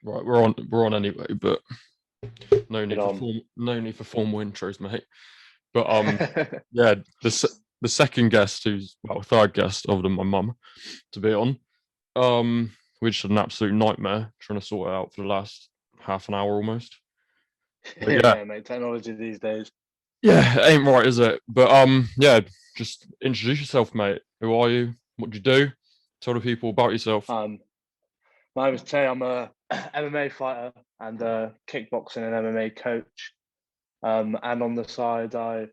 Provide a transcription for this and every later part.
Right, we're on anyway, but Get on. no need for formal intros, mate. But yeah, the second guest, who's well, third guest other than my mum, to be on, which is an absolute nightmare trying to sort it out for the last half an hour almost. But yeah, Yeah, mate. Technology these days. yeah, it ain't right, is it? But yeah, just introduce yourself, mate. Who are you? What do you do? Tell the people about yourself. Um, my name is Tay. I'm a MMA fighter and a kickboxing and MMA coach. And on the side, I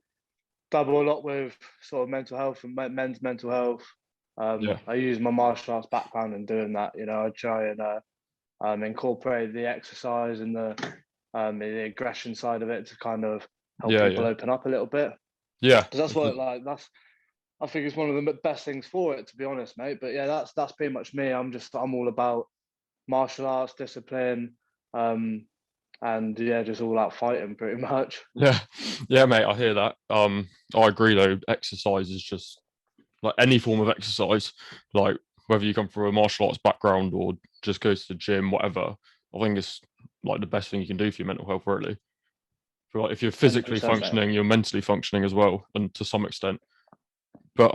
dabble a lot with sort of mental health and men's mental health. Yeah, I use my martial arts background in doing that. I try and incorporate the exercise and the aggression side of it to kind of help yeah, people yeah, open up a little bit. yeah. Because that's what that's I think it's one of the best things for it, to be honest, mate. But yeah, that's pretty much me. I'm all about martial arts discipline, and yeah, just all out fighting pretty much. Yeah, yeah, mate. I hear that. I agree though. Exercise is just like any form of exercise, like whether you come from a martial arts background or just go to the gym, whatever. I think it's like the best thing you can do for your mental health, really. For like if you're Hundred physically percent, mate. functioning, you're mentally functioning as well, and to some extent. But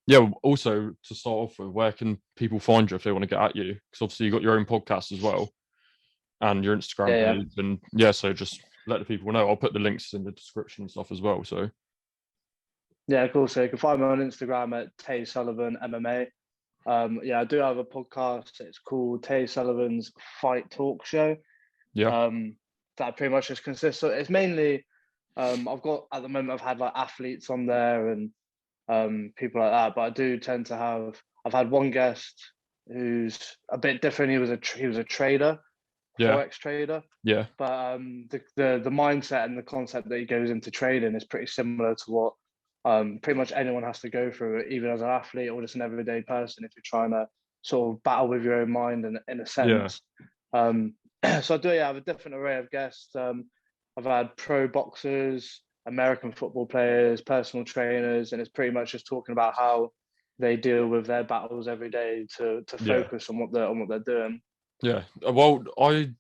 yeah. Also to start off with, where can people find you if they want to get at you? Because obviously you got your own podcast as well and your Instagram Yeah, yeah, page, and yeah. So just let the people know. I'll put the links in the description and stuff as well. So yeah. Cool. So you can find me on Instagram at Tay Sullivan MMA. Yeah, I do have a podcast. It's called Tay Sullivan's Fight Talk Show. yeah, Um, that pretty much just consists of. It's mainly. I've got at the moment. I've had like athletes on there and people like that. But I do tend to have. I've had one guest who's a bit different. He was a trader, yeah, forex trader. yeah, But the mindset and the concept that he goes into trading is pretty similar to what pretty much anyone has to go through, even as an athlete or just an everyday person. If you're trying to sort of battle with your own mind, in a yeah. sense. Um, so I do, yeah, have a different array of guests. I've had pro boxers, American football players, personal trainers, and it's pretty much just talking about how they deal with their battles every day to Yeah, focus on what they're doing. yeah. Well, I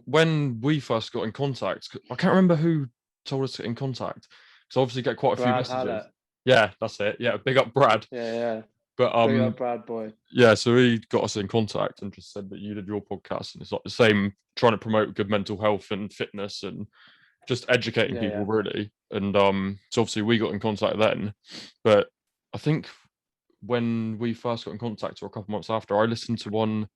when we first got in contact, I can't remember who told us to get in contact. So obviously get quite a few Brad had messages. it. Yeah, that's it. Yeah, big up Brad. Yeah, yeah. But Big up Brad boy. yeah. So he got us in contact and just said that you did your podcast, and it's like the same, trying to promote good mental health and fitness and just educating Yeah, people yeah. really. And so obviously we got in contact then, but I think when we first got in contact or a couple months after, I listened to one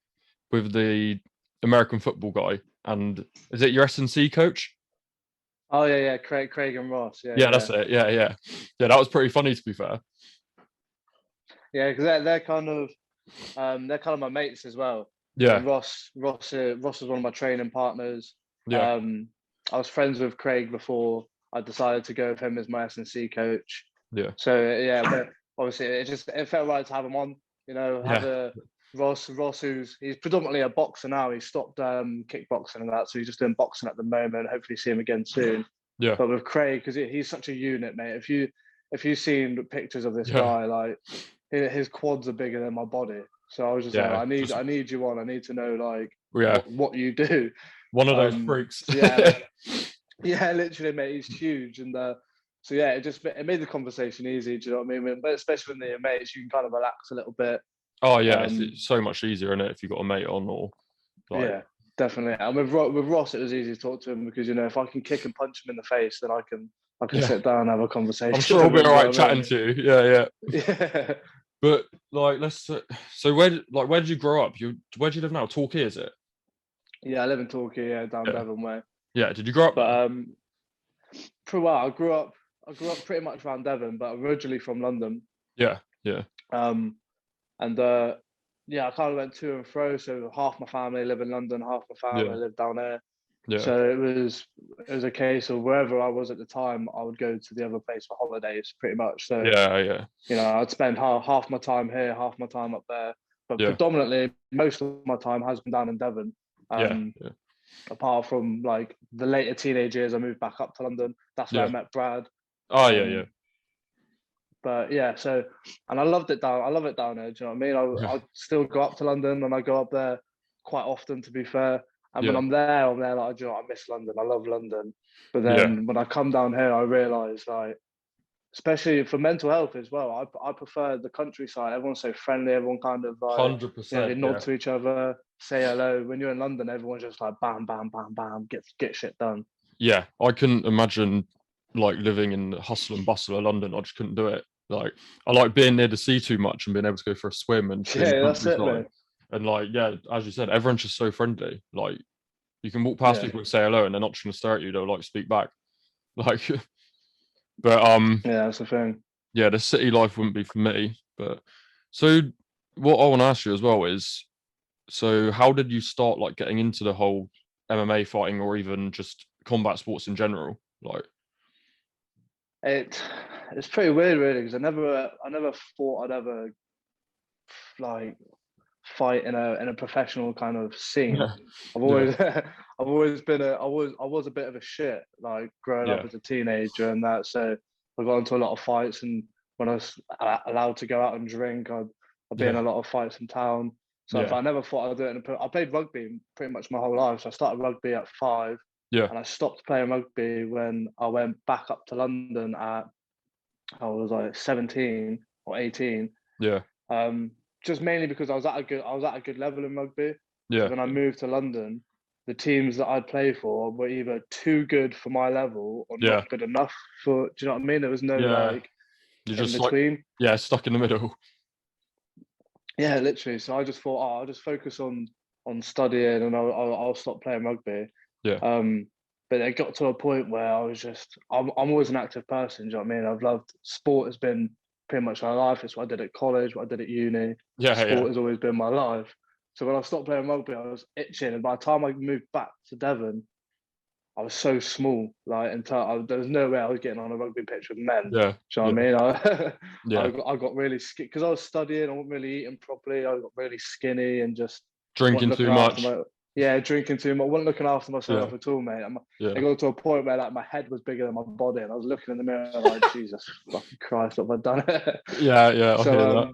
with the American football guy. And is it your S&C coach? Oh yeah, yeah. Craig and Ross. Yeah, Yeah, yeah, that's it. Yeah, yeah. Yeah, that was pretty funny to be fair. yeah. Because they're kind of my mates as well. So Yeah, Ross is one of my training partners. yeah, Um, I was friends with Craig before I decided to go with him as my S&C coach. yeah, So yeah, but obviously it felt right to have him on. Have yeah, a Ross he's predominantly a boxer now. He stopped kickboxing and that, so he's just doing boxing at the moment. Hopefully see him again soon. yeah, But with Craig, because he's such a unit, mate. If you've seen pictures of this yeah, guy, like his quads are bigger than my body. So I was just like, yeah. I need you on. I need to know like Yeah, what you do. one of those freaks. So yeah, yeah, literally, mate. He's huge, and so yeah, it made the conversation easy. Do you know what I mean? But especially when they're mates, you can kind of relax a little bit. Oh yeah, Um, it's so much easier in it if you got a mate on or like yeah, definitely. And with Ross, it was easy to talk to him because if I can kick and punch him in the face, then I can yeah. sit down and have a I'm conversation sure I'll with be him. all Do you right know what I chatting mean? to you. Yeah, yeah. Yeah. But like, let's so where did you grow up? Where do you live now? Torquay, is it? Yeah, I live in Torquay, yeah, down Yeah, Devon way. yeah. Did you grow up But there? for a while, I grew up pretty much around Devon, but originally from London. Yeah, yeah, Um, and yeah, I kind of went to and fro. So half my family live in London, half my yeah, family live down there. yeah, So it was a case of wherever I was at the time, I would go to the other place for holidays, pretty much. So yeah, yeah, I'd spend half my time here, half my time up there, but yeah, predominantly most of my time has been down in Devon. yeah, Um, yeah, apart from like the later teenage years, I moved back up to London. That's where I yeah. met Brad. Oh yeah, yeah, Um, but yeah, and I loved it down. I love it down there. Do you know what I mean? I yeah, still go up to London and I go up there quite often, to be fair. And when Yeah. I'm there, like, do you know what, I miss London. I love London. But Yeah. then when I come down here, I realise, like, especially for mental health as well, I prefer the countryside. Everyone's so friendly. Everyone kind of like, they 100%. nod Yeah. to each other, say hello. When you're in London, everyone's just like bam, bam, bam, bam, get shit done. Yeah. I couldn't imagine like living in the hustle and bustle of London. I just couldn't do it. Like, I like being near the sea too much and being able to go for a swim and seeing the Yeah, that's it, countryside. mate. And like, yeah, as you said, everyone's just so friendly. Like, you can walk past Yeah, people and say hello, and they're not just gonna stare at you. They'll like speak back. Like, but yeah, that's the thing. yeah, the city life wouldn't be for me. But so, what I want to ask you as well is, so how did you start like getting into the whole MMA fighting or even just combat sports in general? Like, It it's pretty weird, really, because I never thought I'd ever like fight in a professional kind of scene. yeah, I've yeah, always I've always been I was a bit of a shit, like growing up yeah, as a teenager and that. So I got into a lot of fights, and when I was allowed to go out and drink, I'd be in yeah, a lot of fights in town. So if yeah, I never thought I'd do it. I played rugby pretty much my whole life. So I started rugby at 5, yeah, and I stopped playing rugby when I went back up to London at, I was like 17 or 18. yeah, Um, just mainly because I was at a good level in rugby. So yeah, when I moved to London, the teams that I'd play for were either too good for my level or not yeah, good enough for. Do you know what I mean? There was no yeah. like You're in just like, between. yeah, stuck in the middle. Yeah, literally. So I just thought, oh, I'll just focus on studying, and I'll stop playing rugby. Yeah, Um, but it got to a point where I was just I'm always an active person. Do you know what I mean? I've loved sport. Has been pretty much my life. It's what I did at college, what I did at uni. yeah, yeah, Sport has always been my life. So when I stopped playing rugby, I was itching, and by the time I moved back to Devon, I was so small. Like, there was no way I was getting on a rugby pitch with men. yeah, Do you know yeah, what I mean? yeah. I got really skinny because I was studying. I wasn't really eating properly. I got really skinny and just wasn't Drinking too looking after much. my, yeah, drinking too much. Wasn't looking after Yeah, myself at all, mate. yeah, It got to a point where like my head was bigger than my body, and I was looking in the mirror like, Jesus fucking Christ, what have I done? yeah, yeah. I hear So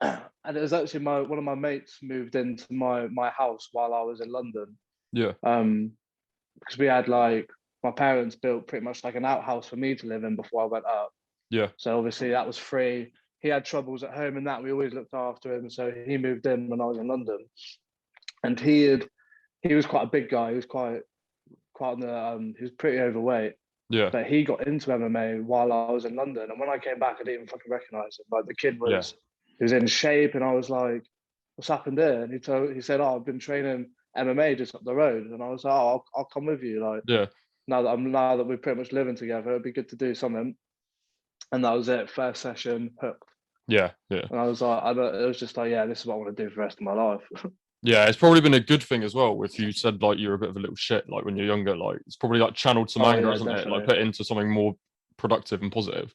that. and it was actually one of my mates moved into my house while I was in London. Yeah, Because we had like my parents built pretty much like an outhouse for me to live in before I went up. yeah, So obviously that was free. He had troubles at home and that we always looked after him. So he moved in when I was in London, and he was quite a big guy. He was quite on the he was pretty overweight. yeah, But he got into MMA while I was in London, and when I came back, I didn't even fucking recognize him. Like the kid yeah, he was in shape, and I was like, "What's happened there?" And he said, "Oh, I've been training MMA just up the road," and I was like, "Oh, I'll come with you." Like yeah, now that we're pretty much living together, it'd be good to do something. And that was it. First session, hooked. yeah, yeah. And I was like, it was just like, yeah, this is what I want to do for the rest of my life. Yeah, it's probably been a good thing as well. If you said like you're a bit of a little shit, like when you're younger, like it's probably like channeled some Oh anger, yeah, hasn't it? Like definitely. put it into something more productive and positive.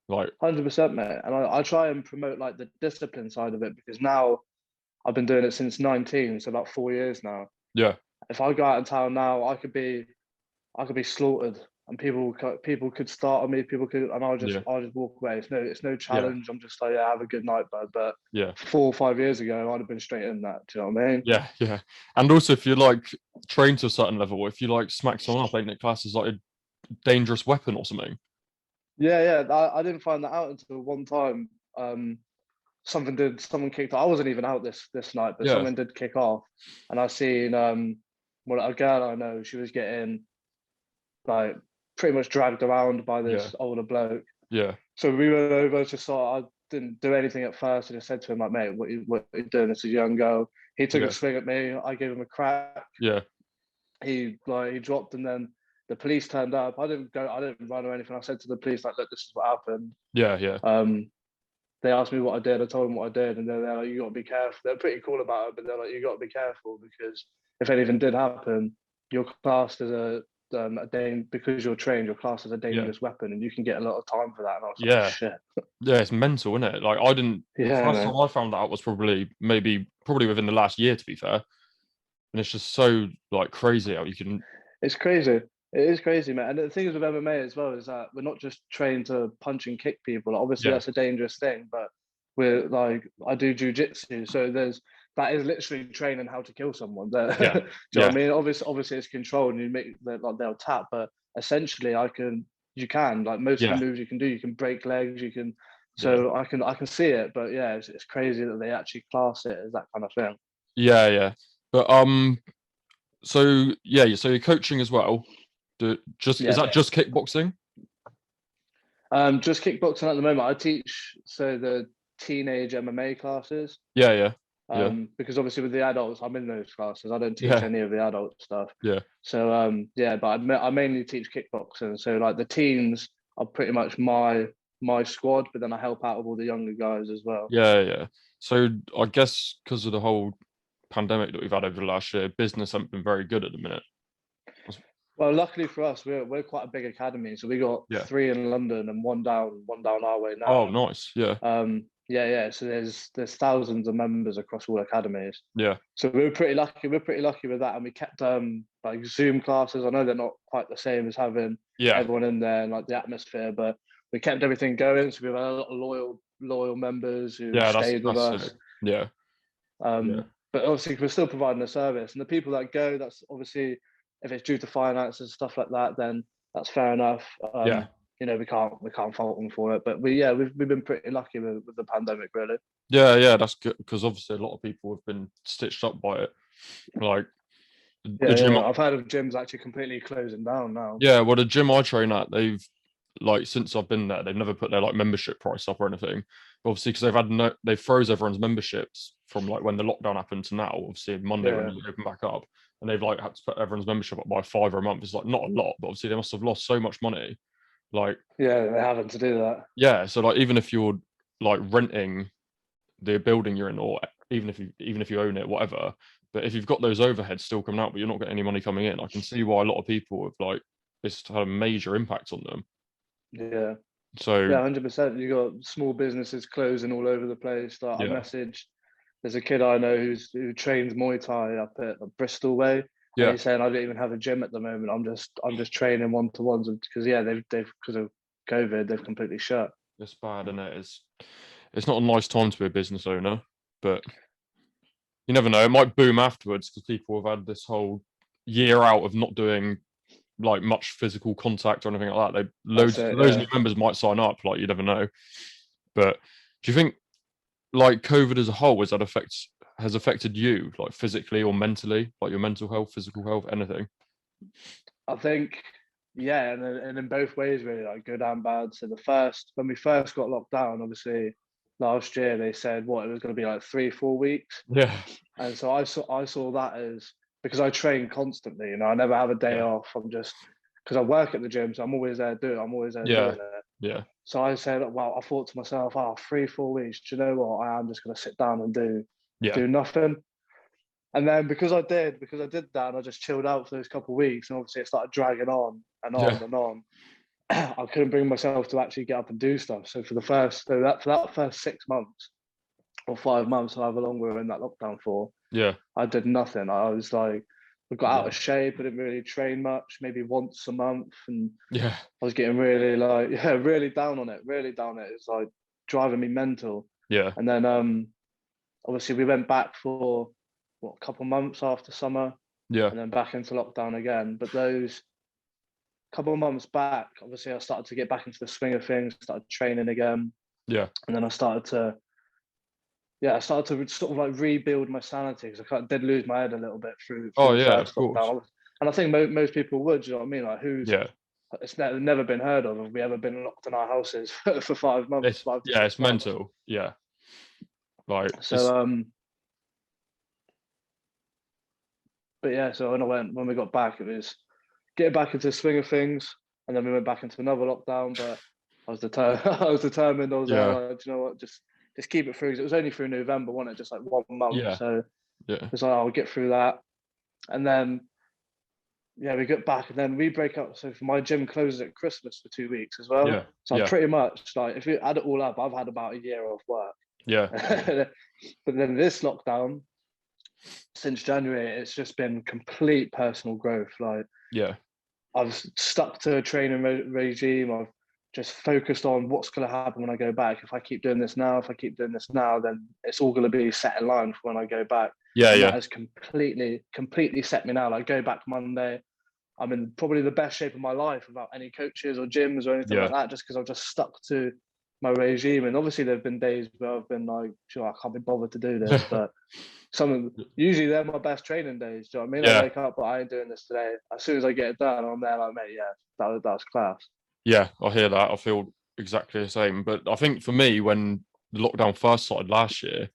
Like, 100%, mate. And I try and promote like the discipline side of it because now I've been doing it since 19, so about 4 years now. yeah, If I go out in town now, I could be slaughtered, and people could start on me. People could, and yeah, I'll just walk away. It's no yeah, challenge. I'm just like, yeah, have a good night, bud. But yeah, 4 or 5 years ago, I'd have been straight in that. Do you know what I mean? yeah, yeah. And also, if you're like trained to a certain level, if you like smack someone up, ain't it class as like a dangerous weapon or something? Yeah, yeah. I didn't find that out until one time. Someone kicked off. I wasn't even out this night, but Yeah, someone did kick off, and I seen well, a girl I know, she was getting like pretty much dragged around by yeah, this older bloke. yeah, So we went over, just saw. I didn't do anything at first. I just said to him like, "Mate, what are you doing? This is a young girl." He took a yeah, swing at me. I gave him a crack. yeah, He dropped, and then the police turned up. I didn't go. I didn't run or anything. I said to the police like, "Look, this is what happened." yeah, yeah, Um, they asked me what I did. I told them what I did, and they're like, "You got to be careful." They're pretty cool about it, but they're like, "You got to be careful because if anything did happen, you're classed as because you're trained, you're classed as a yeah, dangerous weapon, and you can get a lot of time for that." And I was like, yeah. "Shit, Yeah, it's mental, isn't it? Like I didn't. yeah, First time man, I found that out was probably within the last year, to be fair. And it's just so like crazy how you can. it's crazy." It is crazy, man. And the thing is with MMA as well is that we're not just trained to punch and kick people. Obviously, Yeah, that's a dangerous thing, but we're like, I do jujitsu, so that is literally training how to kill someone. Do you Yeah, know what I yeah, mean? Obviously it's controlled and you make like they'll tap, but essentially you can like most of the yeah, moves you can do, you can break legs, you can. yeah, So I can see it, but yeah, it's crazy that they actually class it as that kind of thing. yeah, yeah. But so yeah, so you're coaching as well. Is Yeah. that just kickboxing? Just kickboxing at the moment. I teach the teenage MMA classes. Yeah, yeah, yeah, Because obviously with the adults, I'm in those classes. I don't teach yeah, any of the adult stuff. yeah, So yeah, but I mainly teach kickboxing. So like the teens are pretty much my squad, but then I help out with all the younger guys as well. yeah, yeah. So I guess because of the whole pandemic that we've had over the last year, business hasn't been very good at the minute. Well, luckily for us, we're quite a big academy. So we got Yeah. three in London and one down our way Oh, now. nice. Yeah, Yeah, yeah. So there's thousands of members across all academies. yeah, So we were pretty lucky. We're pretty lucky with that, and we kept like Zoom classes. I know they're not quite the same as having yeah, everyone in there and like the atmosphere, but we kept everything going. So we have a lot of loyal members who yeah. stayed with That's us. sick. Yeah, yeah, But obviously we're still providing a service, and the people that go, that's obviously if it's due to finances and stuff like that, then that's fair enough. yeah. You know, we can't fault them for it. But we've been pretty lucky with the pandemic, really. Yeah, yeah, that's good because obviously a lot of people have been stitched up by it. Like the Yeah, gym, yeah. I've heard of gyms actually completely closing down now. yeah, well, the gym I train at, they've like since I've been there, they've never put their like membership price up or anything. But obviously, because they froze everyone's memberships from like when the lockdown happened to now. Obviously, Monday when Yeah, you open back up, and they've like had to put everyone's membership up by £5 a month. It's like not a lot, but obviously they must have lost so much money. Like, yeah, they're having to do that. yeah, so like even if you're like renting the building you're in, or even if you own it, whatever. But if you've got those overheads still coming out, but you're not getting any money coming in, I can see why a lot of people have like it's had a major impact on them. Yeah, So yeah, 100%. You got small businesses closing all over the place. Like I yeah, messaged, there's a kid I know who trains Muay Thai up at Bristol way, and yeah, he's saying I don't even have a gym at the moment. I'm just training one to ones because yeah, they've because of COVID they've completely shut. it's bad, and it's not a nice time to be a business owner, but you never know. It might boom afterwards because people have had this whole year out of not doing like much physical contact or anything like that. They That's loads it. loads of Yeah. new members might sign up. Like you never know. But do you think like COVID as a whole has affected you like physically or mentally, like your mental health, physical health, anything? I think, yeah, and in both ways, really, like good and bad. So when we first got locked down, obviously last year they said what it was going to be like 3 4 weeks, Yeah, and so I saw that as because I train constantly. You know, I never have a day yeah, off. I'm just because I work at the gym, so I'm always there doing yeah, it. yeah, So I said, well, I thought to myself, oh, 3 4 weeks. Do you know what? I am just going to sit down and yeah, do nothing. And then because I did that and I just chilled out for those couple of weeks, and obviously it started dragging on and yeah, on and on. I couldn't bring myself to actually get up and do stuff. So for that first 6 months or 5 months, however long we were in that lockdown for, yeah, I did nothing. I was like, I got out yeah, of shape. I didn't really train much, maybe once a month, and yeah, I was getting really like really down on it, really down on it. It's like driving me mental. yeah, And then obviously we went back for what a couple months after summer yeah, and then back into lockdown again. But those couple of months back, obviously, I started to get back into the swing of things, started training again, yeah. and then I started to sort of like rebuild my sanity because I did lose my head a little bit through Oh the yeah, of first course. lockdown, and I think most people would. You know what I mean? Like, Yeah, it's never been heard of. Have we ever been locked in our houses for 5 months, it's 5 to yeah, it's 6 months? mental. Yeah, like it's So but yeah, so when we got back, it was get back into the swing of things, and then we went back into another lockdown. But I was determined. I was determined. I was yeah, like, do you know what? Just keep it through. 'Cause it was only through November, wasn't it? Just like 1 month. yeah, So yeah, it's like I'll get through that, and then yeah, we get back, and then we break up. So for my gym closes at Christmas for 2 weeks as well. yeah, So I yeah, pretty much like if you add it all up, I've had about a year off work. yeah, But then this lockdown since January, it's just been complete personal growth. Like yeah, I've stuck to a training regime. just focused on what's going to happen when I go back. If I keep doing this now, then it's all going to be set in line for when I go back. Yeah, and yeah. that has completely set me now. Like, go back Monday, I'm in probably the best shape of my life without any coaches or gyms or anything Yeah. like that, just because I've just stuck to my regime. And obviously there have been days where I've been like, sure, I can't be bothered to do this, but usually they're my best training days. Do you know what I mean? Yeah. I wake up, but I ain't doing this today. As soon as I get it done, I'm there like, mate, yeah, that was class. Yeah, I hear that. I feel exactly the same. But I think for me, when the lockdown first started last year,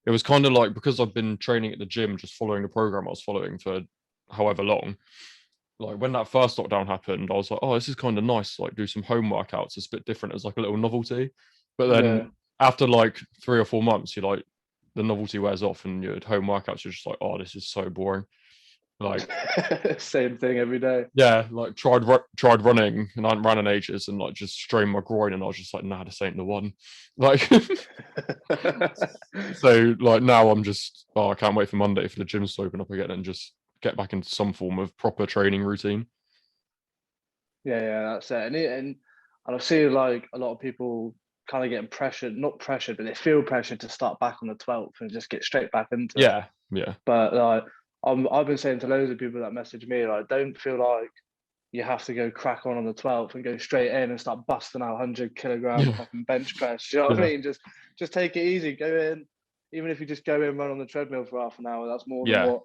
it was kind of like, because I've been training at the gym, just following the program I was following for however long. Like, when that first lockdown happened, I was like, oh, this is kind of nice. Like, do some home workouts. It's a bit different as like a little novelty. But then Yeah. after like 3 or 4 months, you're like, the novelty wears off, and your home workouts, you're just like, oh, this is so boring. Like, Same thing every day. yeah, like tried running, and I hadn't ran in ages, and like just strained my groin, and I was just like, nah, this ain't the one. Like, so like now I'm just, oh, I can't wait for Monday for the gyms to open up again and just get back into some form of proper training routine. Yeah, that's it. And I see like a lot of people kind of getting pressured, not pressured, but they feel pressured to start back on the 12th and just get straight back into it. Yeah, yeah, But like, I've been saying to loads of people that message me, like, don't feel like you have to go crack on the 12th and go straight in and start busting out 100 kilogram yeah, fucking bench press. You know what I yeah, mean? Just take it easy. Go in, even if you just go in, run on the treadmill for half an hour. That's more than yeah, what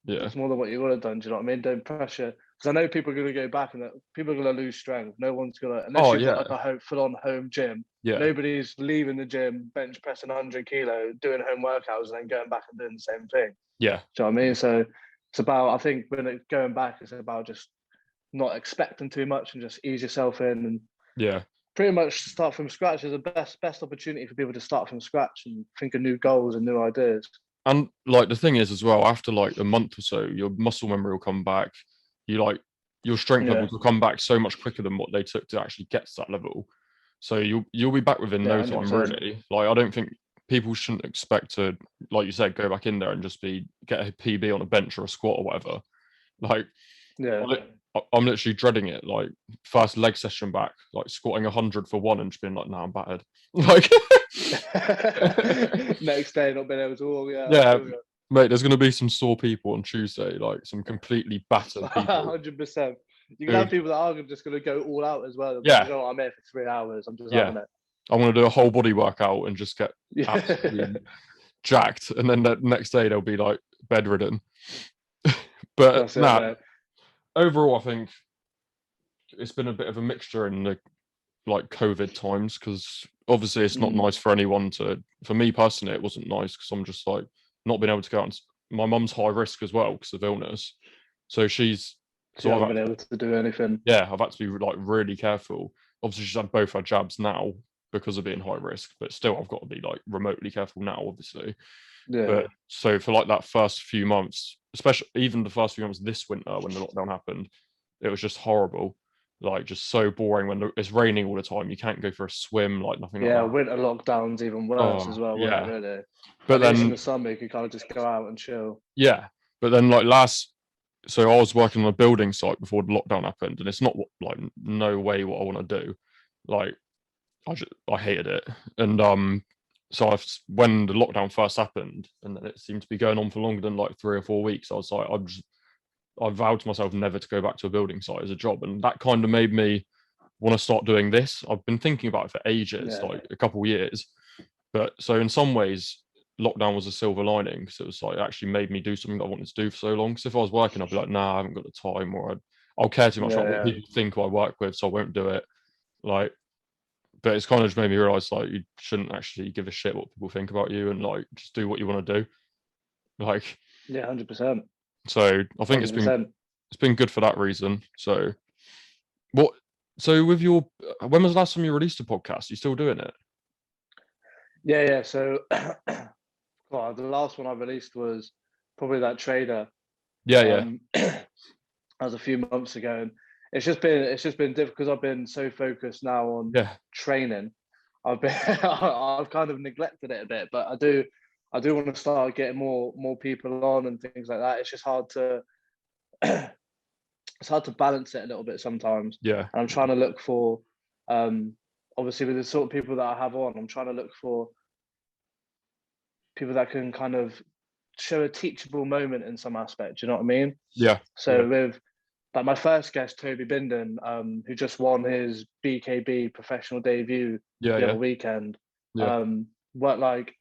yeah. that's more than what you would have done. Do you know what I mean? Don't pressure, because I know people are going to go back and people are going to lose strength. No one's going to, unless Oh you've got yeah, like a full-on home gym. yeah, Nobody's leaving the gym, bench pressing 100 kilo, doing home workouts, and then going back and doing the same thing. yeah, Do you know what I mean? So it's about, I think when it's going back, it's about just not expecting too much and just ease yourself in and yeah. pretty much start from scratch. Is the best opportunity for people to start from scratch and think of new goals and new ideas. And like the thing is as well, after like a month or so, your muscle memory will come back. You like, your strength Yeah, levels will come back so much quicker than what they took to actually get to that level. So you'll be back within yeah, no time, 100%. really. Like, I don't think people shouldn't expect to, like you said, go back in there and just get a PB on a bench or a squat or whatever. Like, Yeah. I'm literally dreading it. Like, first leg session back, like squatting 100 for one and just being like, nah, I'm battered. Like, Next day, not being able to walk. Yeah, I yeah, feel you. mate, there's gonna be some sore people on Tuesday, like some completely battered people. 100%. You can Who, have people that are just going to go all out as well. But you yeah, know what? I'm here for 3 hours. I'm just yeah, having it. I'm gonna do a whole body workout and just get Yeah. absolutely jacked, and then the next day they'll be like bedridden. But That's it, nah, mate. overall, I think it's been a bit of a mixture in the like COVID times, because obviously it's not Mm. nice for anyone to. For me personally, it wasn't nice because I'm just like not being able to go out. My mum's high risk as well because of illness, so she's So you so haven't I've been able to do anything. I've had to be like really careful. Obviously, she's had both her jabs now because of being high risk, but still, I've got to be like remotely careful now, obviously. Yeah. But so for like that first few months, especially even the first few months this winter when the lockdown happened, it was just horrible. Like, just so boring when it's raining all the time. You can't go for a swim, like nothing like Yeah, that. winter lockdown's even worse Oh as well, wasn't it, yeah. really? But At least in then the summer, you could kind of just go out and chill. yeah, but then like so I was working on a building site before the lockdown happened, and it's not like no way what I want to do. Like, I hated it, and so when the lockdown first happened, and then it seemed to be going on for longer than like 3 or 4 weeks, I was like, I vowed to myself never to go back to a building site as a job, and that kind of made me want to start doing this. I've been thinking about it for ages, Yeah. like a couple of years, but so in some ways, lockdown was a silver lining because it was like, it actually made me do something that I wanted to do for so long. Because if I was working, I'd be like, nah, I haven't got the time, or I'll care too much about what Yeah, people think who I work with, so I won't do it. Like, but it's kind of just made me realize like you shouldn't actually give a shit what people think about you, and like just do what you want to do. Like, yeah, 100%. so I think 100%. it's been good for that reason. So what? So with your, when was the last time you released a podcast? You still doing it? Yeah. So, well, the last one I released was probably that trader. Yeah, yeah, That was a few months ago, and it's just been difficult because I've been so focused now on yeah, training. I've kind of neglected it a bit, but I do want to start getting more people on and things like that. It's just hard to it's hard to balance it a little bit sometimes, yeah, and I'm trying to look for Obviously with the sort of people that I have on, I'm trying to look for people that can kind of show a teachable moment in some aspect. Do you know what I mean? Yeah. So with like my first guest, Toby Binden, who just won his BKB professional debut the other weekend, Yeah. what like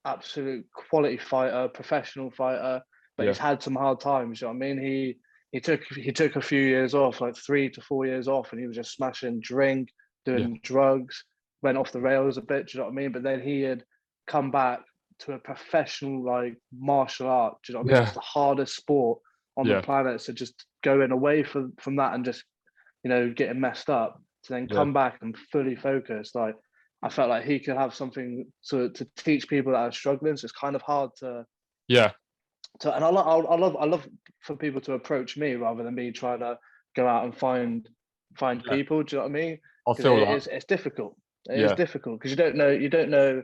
absolute quality fighter, professional fighter, but he's had some hard times. You know what I mean? He took a few years off, like 3 to 4 years off, and he was just smashing drink, doing drugs, went off the rails a bit. Do you know what I mean? But then he had come back to a professional like martial art. Do you know what I mean? It's the hardest sport on the planet. So just going away from that and just, you know, getting messed up to then come back and fully focus. Like I felt like he could have something to teach people that are struggling. So it's kind of hard to and I love for people to approach me rather than me trying to go out and find people. Do you know what I mean? I feel that it's difficult. It is difficult because you don't know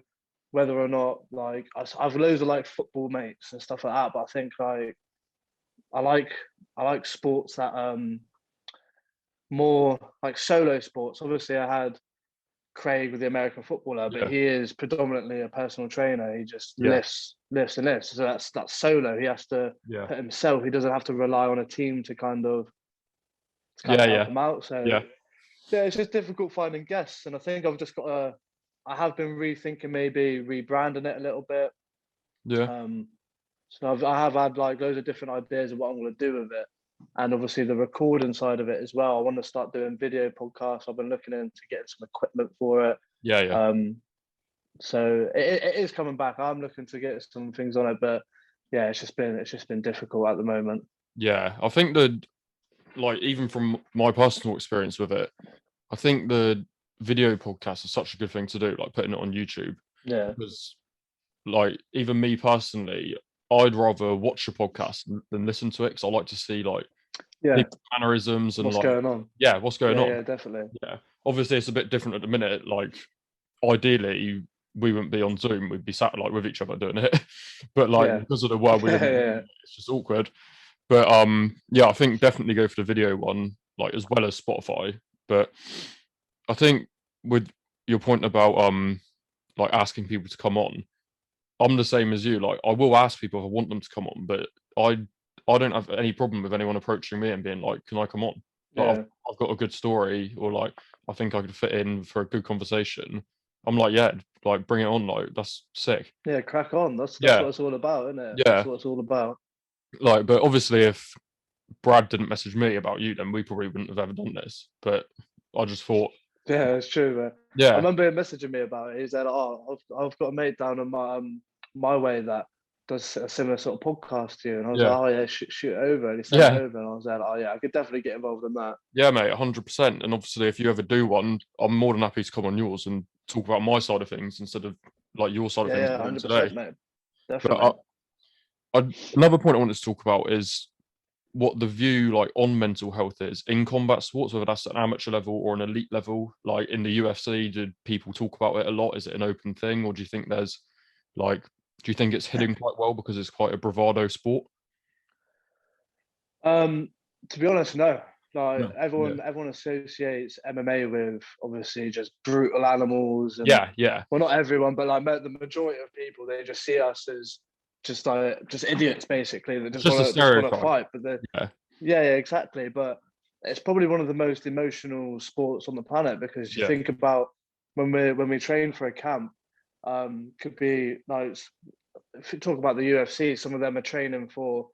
whether or not like I've loads of like football mates and stuff like that, but I think like I like sports that more like solo sports. Obviously, I had Craig with the American footballer, but he is predominantly a personal trainer. He just lifts and lifts. So that's solo. He has to put himself. He doesn't have to rely on a team to kind of help him out. So it's just difficult finding guests, and I think I've just got to. I have been rethinking maybe rebranding it a little bit. So I have had like loads of different ideas of what I'm going to do with it, and obviously the recording side of it as well. I want to start doing video podcasts. I've been looking into getting some equipment for it. So it is coming back. I'm looking to get some things on it, but yeah, it's just been difficult at the moment. Yeah, I think like even from my personal experience with it, I think the video podcast is such a good thing to do, like putting it on YouTube. Yeah. Because like even me personally, I'd rather watch a podcast than listen to it because I like to see like people's mannerisms and what's going on. What's going on. Yeah, definitely. Yeah, obviously it's a bit different at the minute. Like ideally, we wouldn't be on Zoom; we'd be sat like with each other doing it. But like because of the world we live in, it's just awkward. But I think definitely go for the video one, like as well as Spotify. But I think with your point about like asking people to come on, I'm the same as you. Like I will ask people if I want them to come on, but I don't have any problem with anyone approaching me and being like, "Can I come on?" Like, I've got a good story, or like I think I could fit in for a good conversation. I'm like, yeah, like bring it on. Like that's sick. Yeah, crack on. That's what it's all about, isn't it? Yeah, that's what it's all about. Like, but obviously, if Brad didn't message me about you, then we probably wouldn't have ever done this. But I just thought, yeah, it's true, man. Yeah, I remember him messaging me about it. He said, "Oh, I've got a mate down on my way that does a similar sort of podcast to you," and I was like, "Oh yeah, shoot it over." And he sent it over, and I was like, "Oh yeah, I could definitely get involved in that." Yeah, mate, 100%. And obviously, if you ever do one, I'm more than happy to come on yours and talk about my side of things instead of like your side of things. Yeah, 100%, mate. Definitely. But another point I wanted to talk about is what the view like on mental health is in combat sports, whether that's at an amateur level or an elite level. Like in the UFC, do people talk about it a lot? Is it an open thing, or do you think there's like, do you think it's hidden quite well because it's quite a bravado sport? To be honest, no. Like everyone associates MMA with obviously just brutal animals. And, well, not everyone, but like the majority of people, they just see us as just idiots basically that just want to fight. But exactly. But it's probably one of the most emotional sports on the planet because you think about when we train for a camp, could be like if you talk about the UFC, some of them are training for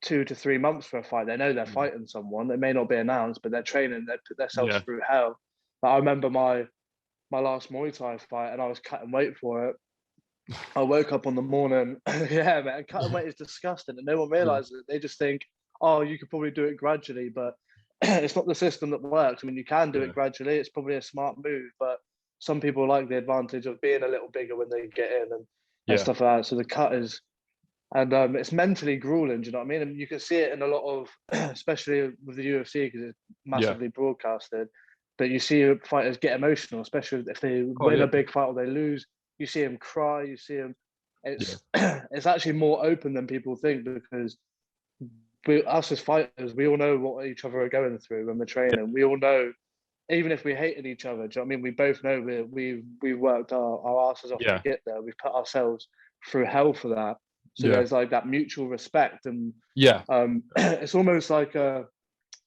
2 to 3 months for a fight. They know they're fighting someone. It may not be announced, but they're training. They put themselves through hell. Like, I remember my last Muay Thai fight, and I was cutting weight for it. I woke up on the morning. Yeah, man, cutting weight is disgusting, and no one realizes it. They just think, oh, you could probably do it gradually, but it's not the system that works. I mean, you can do it gradually. It's probably a smart move, but some people like the advantage of being a little bigger when they get in and stuff like that. So the cut is. And it's mentally grueling, do you know what I mean? And you can see it in a lot of, especially with the UFC, because it's massively broadcasted, but you see fighters get emotional, especially if they win a big fight or they lose. You see them cry, you see them. It's actually more open than people think because us as fighters, we all know what each other are going through when we're training. We all know even if we hated each other, do you know what I mean? We both know we worked our asses off to Yeah. get there. We've put ourselves through hell for that. So Yeah. there's like that mutual respect, and Yeah. it's almost like a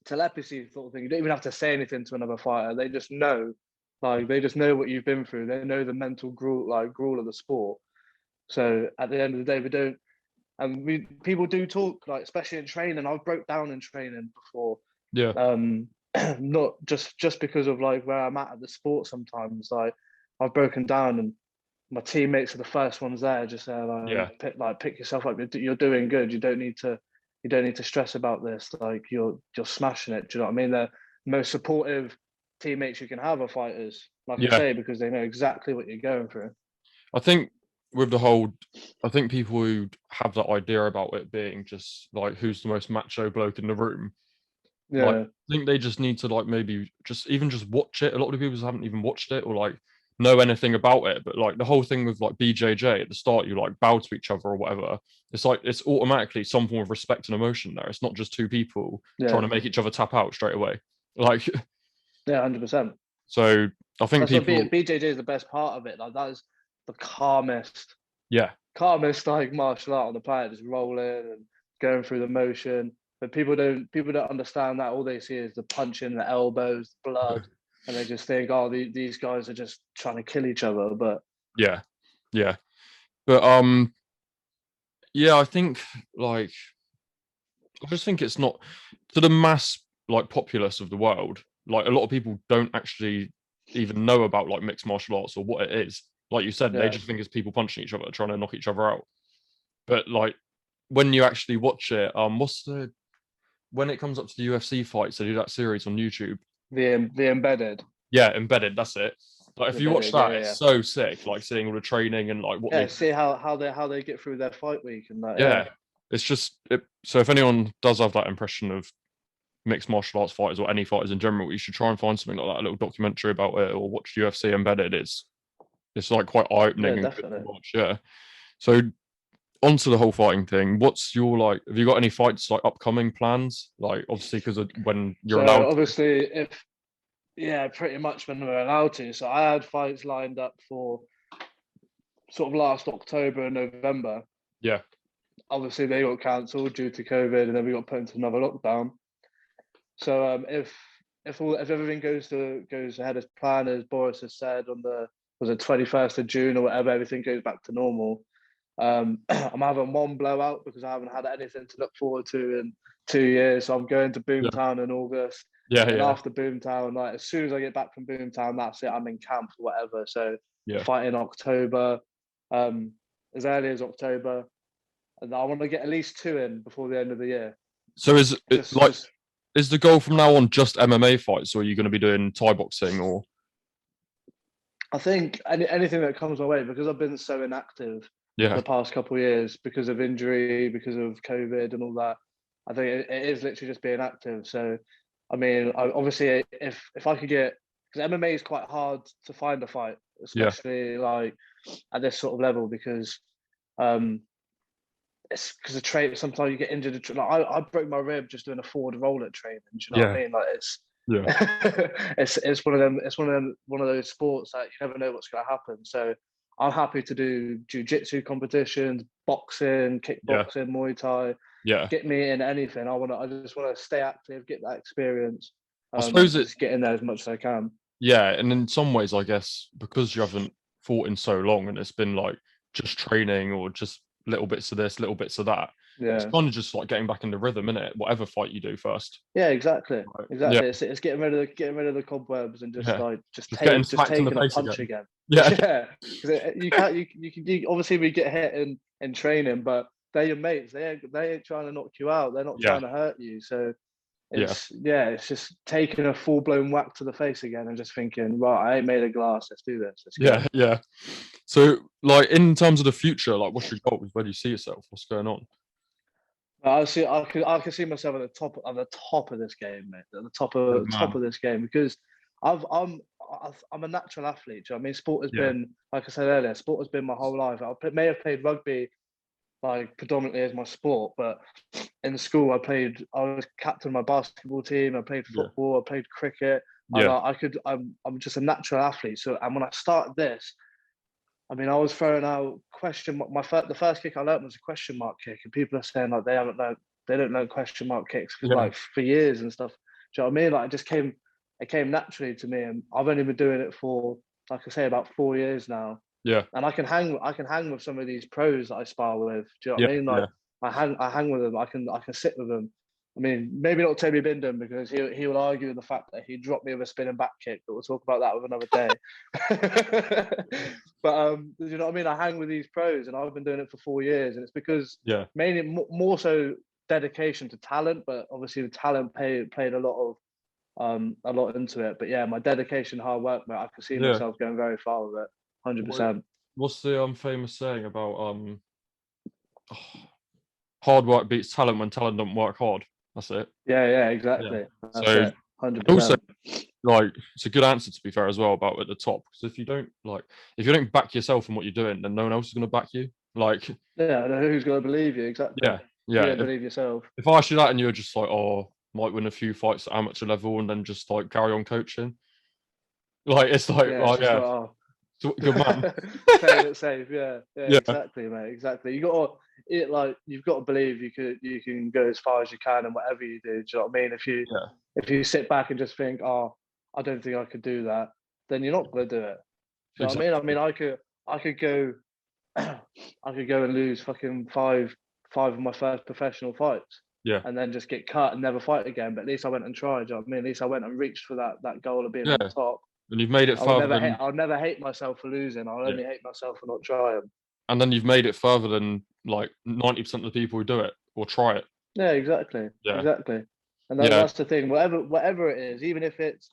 telepathy sort of thing. You don't even have to say anything to another fighter. They just know, like they just know what you've been through. They know the mental gruel of the sport. So at the end of the day, we don't, and people do talk, like especially in training. I've broke down in training before, Yeah. not just because of like where I'm at the sport. Sometimes like I've broken down, and my teammates are the first ones there, just there Yeah. pick yourself up. You're doing good. You don't need to stress about this. Like you're smashing it. Do you know what I mean? The most supportive teammates you can have are fighters, like I Yeah. say, because they know exactly what you're going through. I think with the whole, I think people who have that idea about it being just like who's the most macho bloke in the room, like Yeah, I think they just need to like maybe just even just watch it. A lot of the people haven't even watched it or like know anything about it. But like the whole thing with like BJJ at the start, you like bow to each other or whatever. It's like it's automatically some form of respect and emotion there. It's not just two people trying yeah, to make each other tap out straight away. Like yeah, 100%. so, I think That's what people, BJJ is the best part of it. Like that is the yeah, calmest like martial art on the planet, just rolling and going through the motion. But people don't understand that. All they see is the punching, the elbows, the blood, and they just think, oh, these guys are just trying to kill each other. But yeah, yeah. But yeah, I think like I just think it's not to the mass like populace of the world. Like a lot of people don't actually even know about like mixed martial arts or what it is. Like you said, they yeah, just think it's people punching each other, trying to knock each other out. But like when you actually watch it, what's the when it comes up to the UFC fights, they do that series on YouTube. the embedded, Yeah, Embedded, that's it. Like if the you watch embedded, yeah, that, yeah, it's yeah. so sick. Like seeing all the training and like what they Yeah, do. see how they get through their fight week and that. Yeah, Yeah, it's just so if anyone does have that impression of mixed martial arts fighters or any fighters in general, you should try and find something like that, a little documentary about it, or watch UFC Embedded. It's like quite eye yeah, opening and good to definitely. watch. Yeah. So onto the whole fighting thing. What's your like? Have you got any fights like upcoming plans? Like obviously because when you're So allowed to. obviously, if yeah, pretty much when we're allowed to. So I had fights lined up for sort of last October and November. Yeah. Obviously, they got cancelled due to COVID, and then we got put into another lockdown. So if everything goes ahead as planned, as Boris has said on the was it 21st of June or whatever, everything goes back to normal. I'm having one blowout because I haven't had anything to look forward to in 2 years. So I'm going to Yeah. Boomtown in August. Yeah. And Yeah. after Boomtown, like as soon as I get back from Boomtown, that's it. I'm in camp or whatever. So I Yeah. fight in October, um, as early as October, and I want to get at least two in before the end of the year. So is it like Just is the goal from now on just MMA fights, or are you going to be doing Thai boxing or? I think anything that comes my way, because I've been so inactive for Yeah. the past couple of years because of injury, because of COVID and all that. I think it is literally just being active. So, I mean, obviously, if I could get, because MMA is quite hard to find a fight, Yeah. especially like at this sort of level, because um, it's because of trade. Sometimes you get injured. Like I broke my rib just doing a forward roll at training. Do you know what Yeah. I mean? Like it's Yeah. it's one of them. It's one of those sports that you never know what's going to happen. So I'm happy to do jiu-jitsu competitions, boxing, Yeah. kickboxing, Muay Thai. Yeah. Get me in anything. I just want to stay active, get that experience, I and suppose it. just get in there as much as I can. Yeah, and in some ways, I guess because you haven't fought in so long, and it's been like just training or just little bits of this, little bits of that. It's Yeah. kind of just like getting back in the rhythm, isn't it? Whatever fight you do first. Yeah, exactly, Right. Yeah. exactly. It's getting rid of the cobwebs and just Yeah. like Just getting just smacked in the taking a face punch again. again. Yeah. Yeah, because you can't obviously we get hit in training, but they're your mates. They ain't trying to knock you out. They're not Yeah. trying to hurt you. So Yeah. it's just taking a full blown whack to the face again and just thinking, right, I ain't made of glass. Let's do this. Let's go. Yeah. Yeah. So, like, in terms of the future, like, what's your goals? Where do you see yourself? What's going on? I can see myself at the top of this game, mate. At the Good top man. of this game because I've I'm I'm a natural athlete. Do you know what I mean? Sport has Yeah. been, like I said earlier, sport has been my whole life. May have played rugby like predominantly as my sport, but in school I was captain of my basketball team. I played Yeah. football. I played cricket. And Yeah. I'm just a natural athlete. So, and when I started this, I mean, I was throwing out the first kick I learned was a question mark kick, and people are saying like they don't learn question mark kicks Yeah. for years and stuff. Do you know what I mean? Like it came naturally to me, and I've only been doing it for, like I say, about 4 years now. Yeah. And I can hang with some of these pros that I spar with. Do you know Yeah. what I mean? Like Yeah. I hang with them. I can sit with them. I mean, maybe not Toby Bindon, because he will argue the fact that he dropped me with a spinning back kick, but we'll talk about that with another day. But you know what I mean? I hang with these pros, and I've been doing it for 4 years, and it's because Yeah. mainly more so dedication to talent, but obviously the talent played a lot into it. But yeah, my dedication, hard work, mate, I can see Yeah. myself going very far with it, 100%. What's the famous saying about hard work beats talent when talent don't work hard? That's it. Yeah, Yeah. exactly. That's So, it, and also 100%. like it's a good answer to be fair as well about at the top, because if you don't back yourself in what you're doing, then no one else is going to back you. Like, Yeah, who's going to believe you? Exactly. yeah, You yeah. don't believe yourself. If I asked you that and you're just like, oh, might win a few fights at amateur level and then just like carry on coaching, like it's like, Yeah, it's oh just yeah, like, oh, good man. playing it safe. Yeah, Yeah, exactly, mate. Exactly. You've got to believe you can go as far as you can in whatever you do. Do you know what I mean? yeah, If you sit back and just think, oh, I don't think I could do that, then you're not going to do it. Do you know what I mean? I exactly. mean, I could go, I could go and lose fucking five of my first professional fights, Yeah, and then just get cut and never fight again. But at least I went and tried. Do you know what I mean? At least I went and reached for that goal of being yeah. on top. And you've made it further than, I'll never hate myself for losing. I'll yeah, only hate myself for not trying. and then you've made it further than like 90% of the people who do it or try it. Yeah, exactly, Yeah, exactly. And yeah, that's the thing. Whatever it is, even if it's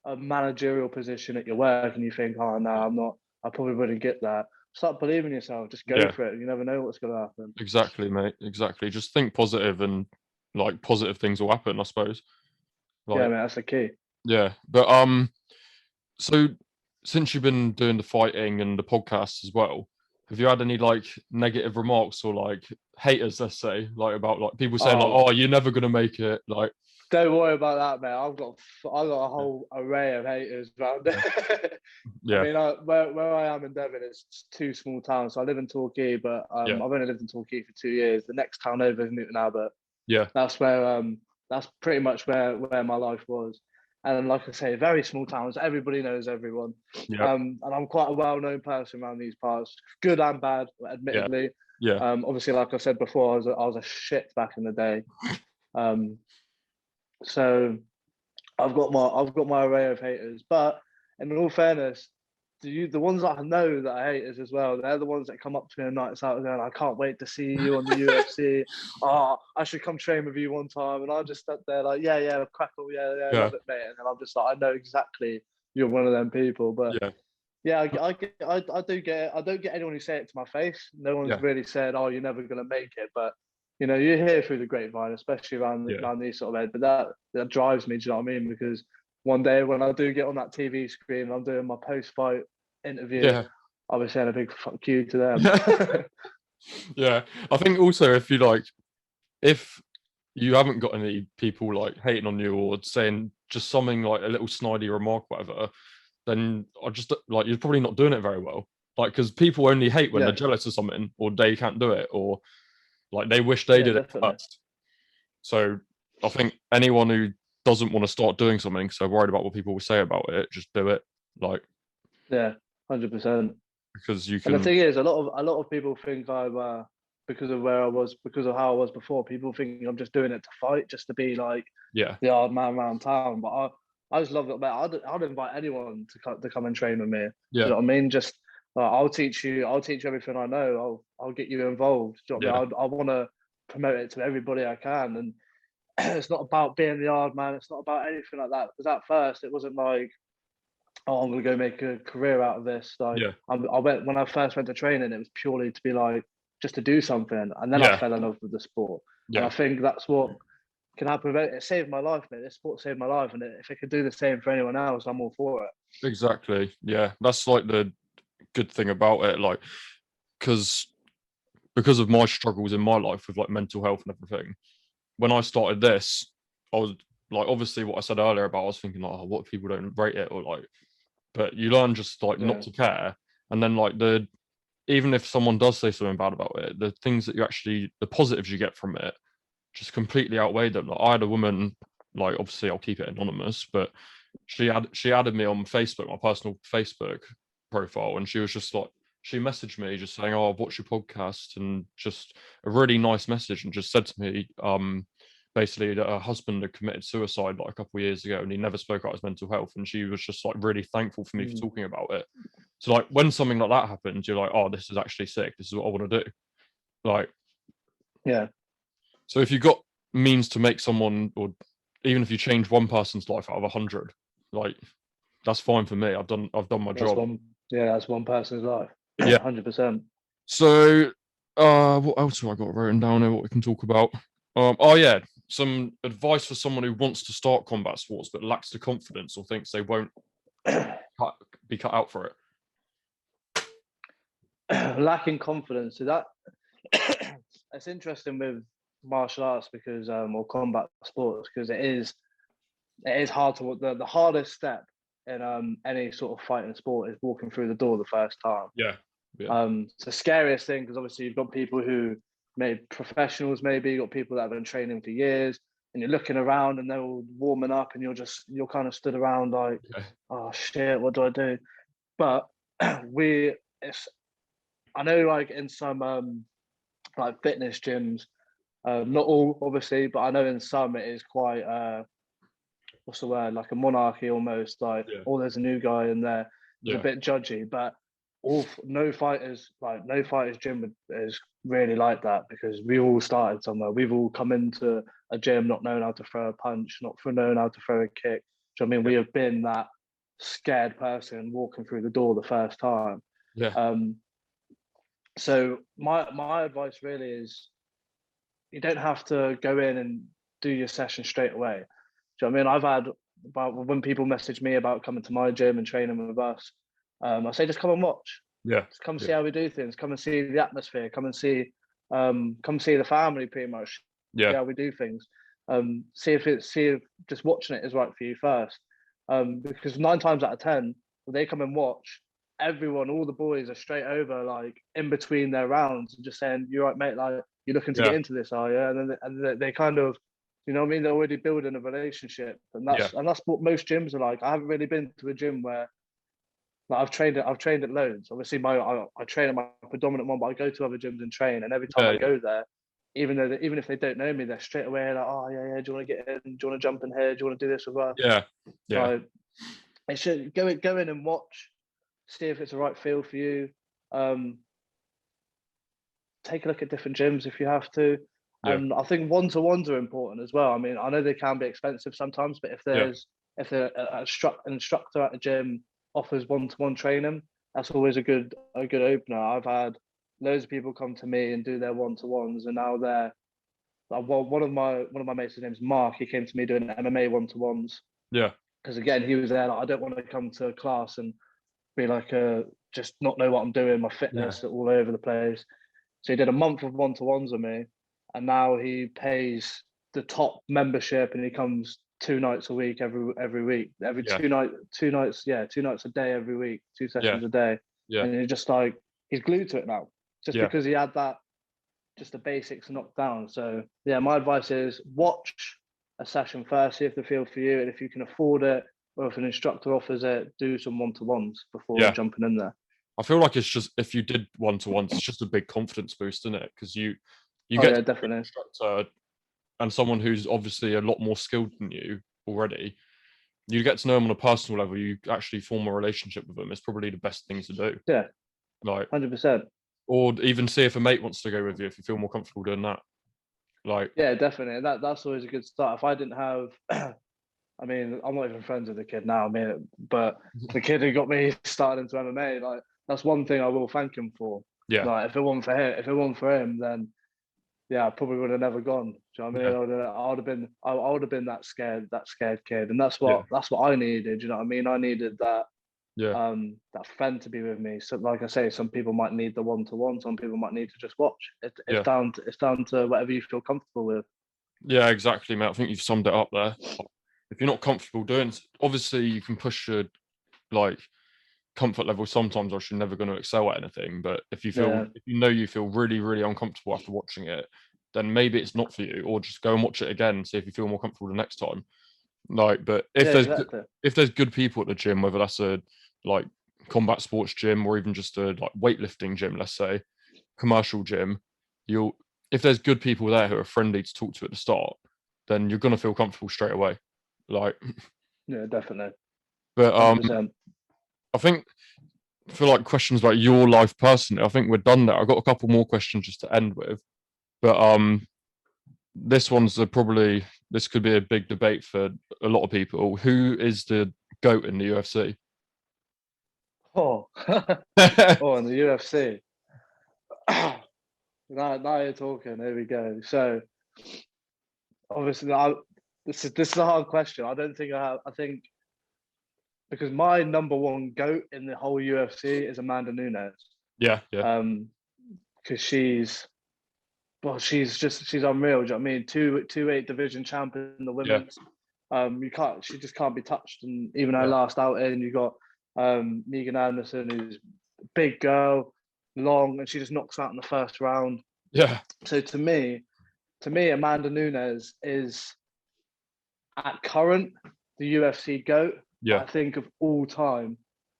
a managerial position at your work, and you think, oh no, I'm not. I probably wouldn't get that. Start believing yourself. Just go yeah. for it. You never know what's going to happen. Exactly, mate. Exactly. Just think positive and like positive things will happen, I suppose. Yeah, Like, mate, that's the key. yeah. But so since you've been doing the fighting and the podcast as well, have you had any like negative remarks or like haters, let's say, like about like people saying like, Oh, oh, you're never gonna make it? Like, don't worry about that, mate. I've got a whole array of haters around yeah, it. I yeah, mean, where I am in Devon, it's two small towns. So I live in Torquay, but yeah, I've only lived in Torquay for 2 years. The next town over is Newton Abbot. yeah, That's where that's pretty much where my life was. And like I say, very small towns. Everybody knows everyone. yeah, And I'm quite a well-known person around these parts, good and bad, yeah, admittedly. yeah, Obviously, like I said before, I was a shit back in the day. So I've got my array of haters. But in all fairness, the ones that I know that are haters as well, they're the ones that come up to me on nights out going, I can't wait to see you on the UFC. Oh, I should come train with you one time. And I just stood there like, yeah, crackle, yeah, yeah, love it, mate. And then I'm just like, I know exactly you're one of them people. But yeah, yeah, I do get it. I don't get anyone who say it to my face. No one's yeah, really said, oh, you're never gonna make it. But you know, you hear through the grapevine, especially yeah, around these sort of ed. But that drives me. Do you know what I mean? Because one day when I do get on that TV screen, I'm doing my post-fight interview. yeah. I'll be saying a big fuck you to them. Yeah. I think also if you haven't got any people like hating on you or saying just something like a little snidey remark, whatever, then I just like you're probably not doing it very well. Like, because people only hate when they're Yeah, jealous of something or they can't do it or like they wish they yeah, did it definitely. first. So I think anyone who doesn't want to start doing something because they're worried about what people will say about it, just do it. Like, Yeah, 100%. because you And the can, thing is, a lot of people think because of where I was, because of how I was before. People think I'm just doing it to fight, just to be like yeah, the odd man around town. But I just love it, man. I'd invite anyone to come and train with me. Do you yeah, know what I mean? Just I'll teach you everything I know. I'll get you involved. Do you know what yeah, I mean? I want to promote it to everybody I can, and it's not about being the hard man. It's not about anything like that. Because at first it wasn't like, oh, I'm gonna go make a career out of this. Like yeah, I went when I first went to training, it was purely to be like just to do something, and then I yeah, fell in love with the sport. And I yeah, think that's what can happen. It saved my life, mate. This sport saved my life, and if it could do the same for anyone else, I'm all for it. exactly. Yeah, that's like the good thing about it. Like, because because of my struggles in my life with like mental health and everything, when I started this, I was like obviously what I said earlier about I was thinking like, oh, what if people don't rate it or like, but you learn just like not to care, and then like even if someone does say something bad about it, the things that the positives you get from it just completely outweigh them. Like I had a woman, like obviously I'll keep it anonymous, but she added me on Facebook, my personal Facebook profile, and she was just like, she messaged me just saying, "Oh, I've watched your podcast," and just a really nice message, and just said to me, basically that her husband had committed suicide like a couple of years ago, and he never spoke about his mental health, and she was just like really thankful for me for talking about it. So like when something like that happens, you're like, "Oh, this is actually sick. This is what I want to do." Like, Yeah. so if you've got means to make someone, or even if you change one person's life out of 100, like that's fine for me. I've done my job. That's one person's life. Yeah. 100%. So, what else have I got written down here? What we can talk about? Oh yeah, some advice for someone who wants to start combat sports but lacks the confidence or thinks they won't be cut out for it. Lacking confidence. So that it's interesting with martial arts because or combat sports, because it is hard to the hardest step in any sort of fighting sport is walking through the door the first time. Yeah. It's the scariest thing because obviously you've got people who professionals, maybe you've got people that have been training for years, and you're looking around and they're all warming up and you're kind of stood around like, oh shit, what do I do? But I know like in some like fitness gyms, not all obviously, but I know in some it is quite what's the word, like a monarchy almost, like there's a new guy in there. It's a bit judgy, but no fighters gym is really like that, because we all started somewhere. We've all come into a gym not knowing how to throw a punch, not knowing how to throw a kick. Do you know what I mean? We have been that scared person walking through the door the first time. So my advice really is, you don't have to go in and do your session straight away. Do you know what I mean? I've had, when people message me about coming to my gym and training with us, I say just come and watch. Just come see how we do things. Come and see the atmosphere. Come see the family pretty much. See how we do things. See if just watching it is right for you first. Because 9 times out of 10, when they come and watch, everyone, all the boys are straight over, like in between their rounds, and just saying, "You're right, mate. Like you're looking to get into this, are you?" And then they kind of, you know what I mean? They're already building a relationship, and that's what most gyms are like. I haven't really been to a gym where, like, I've trained at loads. Obviously, I train at my predominant one, but I go to other gyms and train. And every time I go there, even if they don't know me, they're straight away like, "Oh yeah, do you want to get in? Do you want to jump in here? Do you want to do this with us?" So it should go in and watch, see if it's the right feel for you. Take a look at different gyms if you have to. And I think one-to-ones are important as well. I mean, I know they can be expensive sometimes, but if an instructor at a gym offers one-to-one training, that's always a good opener. I've had loads of people come to me and do their one-to-ones, and now they're like, one of my mates, his name's Mark. He came to me doing MMA one-to-ones. Because again, he was there like, I don't want to come to a class and be like just not know what I'm doing, my fitness all over the place. So he did a month of one-to-ones with me, and now he pays the top membership, and he comes 2 nights a week every week, 2 nights a day every week, 2 sessions a day. And you're just like, he's glued to it now, just because he had that, just the basics knocked down. So my advice is watch a session first, see if they feel for you, and if you can afford it, or if an instructor offers it, do some one-to-ones before jumping in there. I feel like it's just, if you did one-to-ones, it's just a big confidence boost, isn't it? Because you get definitely an instructor and someone who's obviously a lot more skilled than you already. You get to know them on a personal level. You actually form a relationship with them. It's probably the best thing to do. Yeah, like 100%. Or even see if a mate wants to go with you if you feel more comfortable doing that. Like, yeah, definitely. That's always a good start. If I didn't have, I mean, I'm not even friends with the kid now. I mean, but the kid who got me started into MMA, like, that's one thing I will thank him for. Like, if it wasn't for him, then I probably would have never gone. Do you know what I mean? I would have been that scared kid, and that's what I needed. Do you know what I mean? I needed that that friend to be with me. So, like I say, some people might need the one-to-one. Some people might need to just watch. It's down to whatever you feel comfortable with. Yeah, exactly, mate. I think you've summed it up there. if you're not comfortable doing, obviously you can push your like comfort level sometimes, or you're never going to excel at anything. But if you feel, Yeah, if you feel really, really uncomfortable after watching it, then maybe it's not for you, or just go and watch it again and see if you feel more comfortable the next time. Like, but yeah, exactly. if there's good people at the gym, whether that's a like combat sports gym or even just a like weightlifting gym, let's say commercial gym, you'll if there's good people there who are friendly to talk to at the start, then you're gonna feel comfortable straight away. Like, Yeah, definitely, but 100%. I think for like questions about your life personally, I think we're done there. I've got a couple more questions just to end with, but this one's probably this could be a big debate for a lot of people. Who is the GOAT in the UFC? Oh, oh, in the UFC. Now you're talking. Here we go. So obviously, this is a hard question. I don't think I have. I think because my number one goat in the whole UFC is Amanda Nunes. Yeah, yeah, Because she's unreal. Do you know what I mean? Two weight division champion in the yeah, women's. She just can't be touched. And even her yeah, last outing, you got Megan Anderson, who's a big girl, long, and she just knocks out in the first round. yeah, So to me, Amanda Nunes is at current the UFC GOAT. But yeah. I think of all time,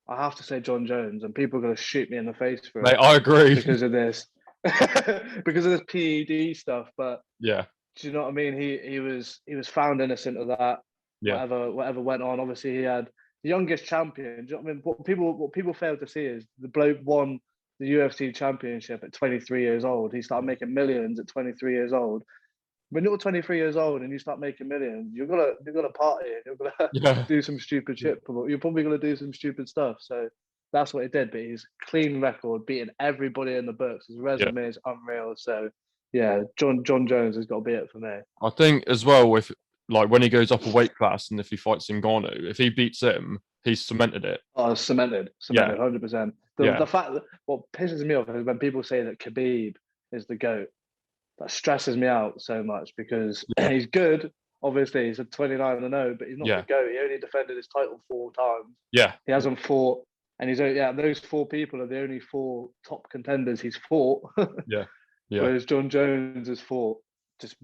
I have to say John Jones, and people are going to shoot me in the face for Mate, it I agree. because of this, because of this PED stuff. But Yeah, do you know what I mean? He was found innocent of that. yeah, Whatever went on. Obviously, he had the youngest champion. Do you know what I mean? What people fail to see is the bloke won the UFC championship at 23 years old. He started making millions at 23 years old. When you're 23 years old and you start making millions, you're gonna party and you're gonna yeah, do some stupid shit. You're probably gonna do some stupid stuff. So that's what he did. But he's clean record, beating everybody in the books. His yeah. resume is unreal. So yeah, John Jones has got to be it for me. I think as well, if like when he goes up a weight class and if he fights Ngannou, if he beats him, he's cemented it. Oh, Yeah, 100%. The yeah, the fact that what pisses me off is when people say that Khabib is the goat. That stresses me out so much because yeah, he's good. Obviously, he's a 29-0, but he's not the yeah, goat. He only defended his title 4 times. yeah, He hasn't fought, and those four people are the only four top contenders he's fought. yeah, yeah, Whereas John Jones has fought just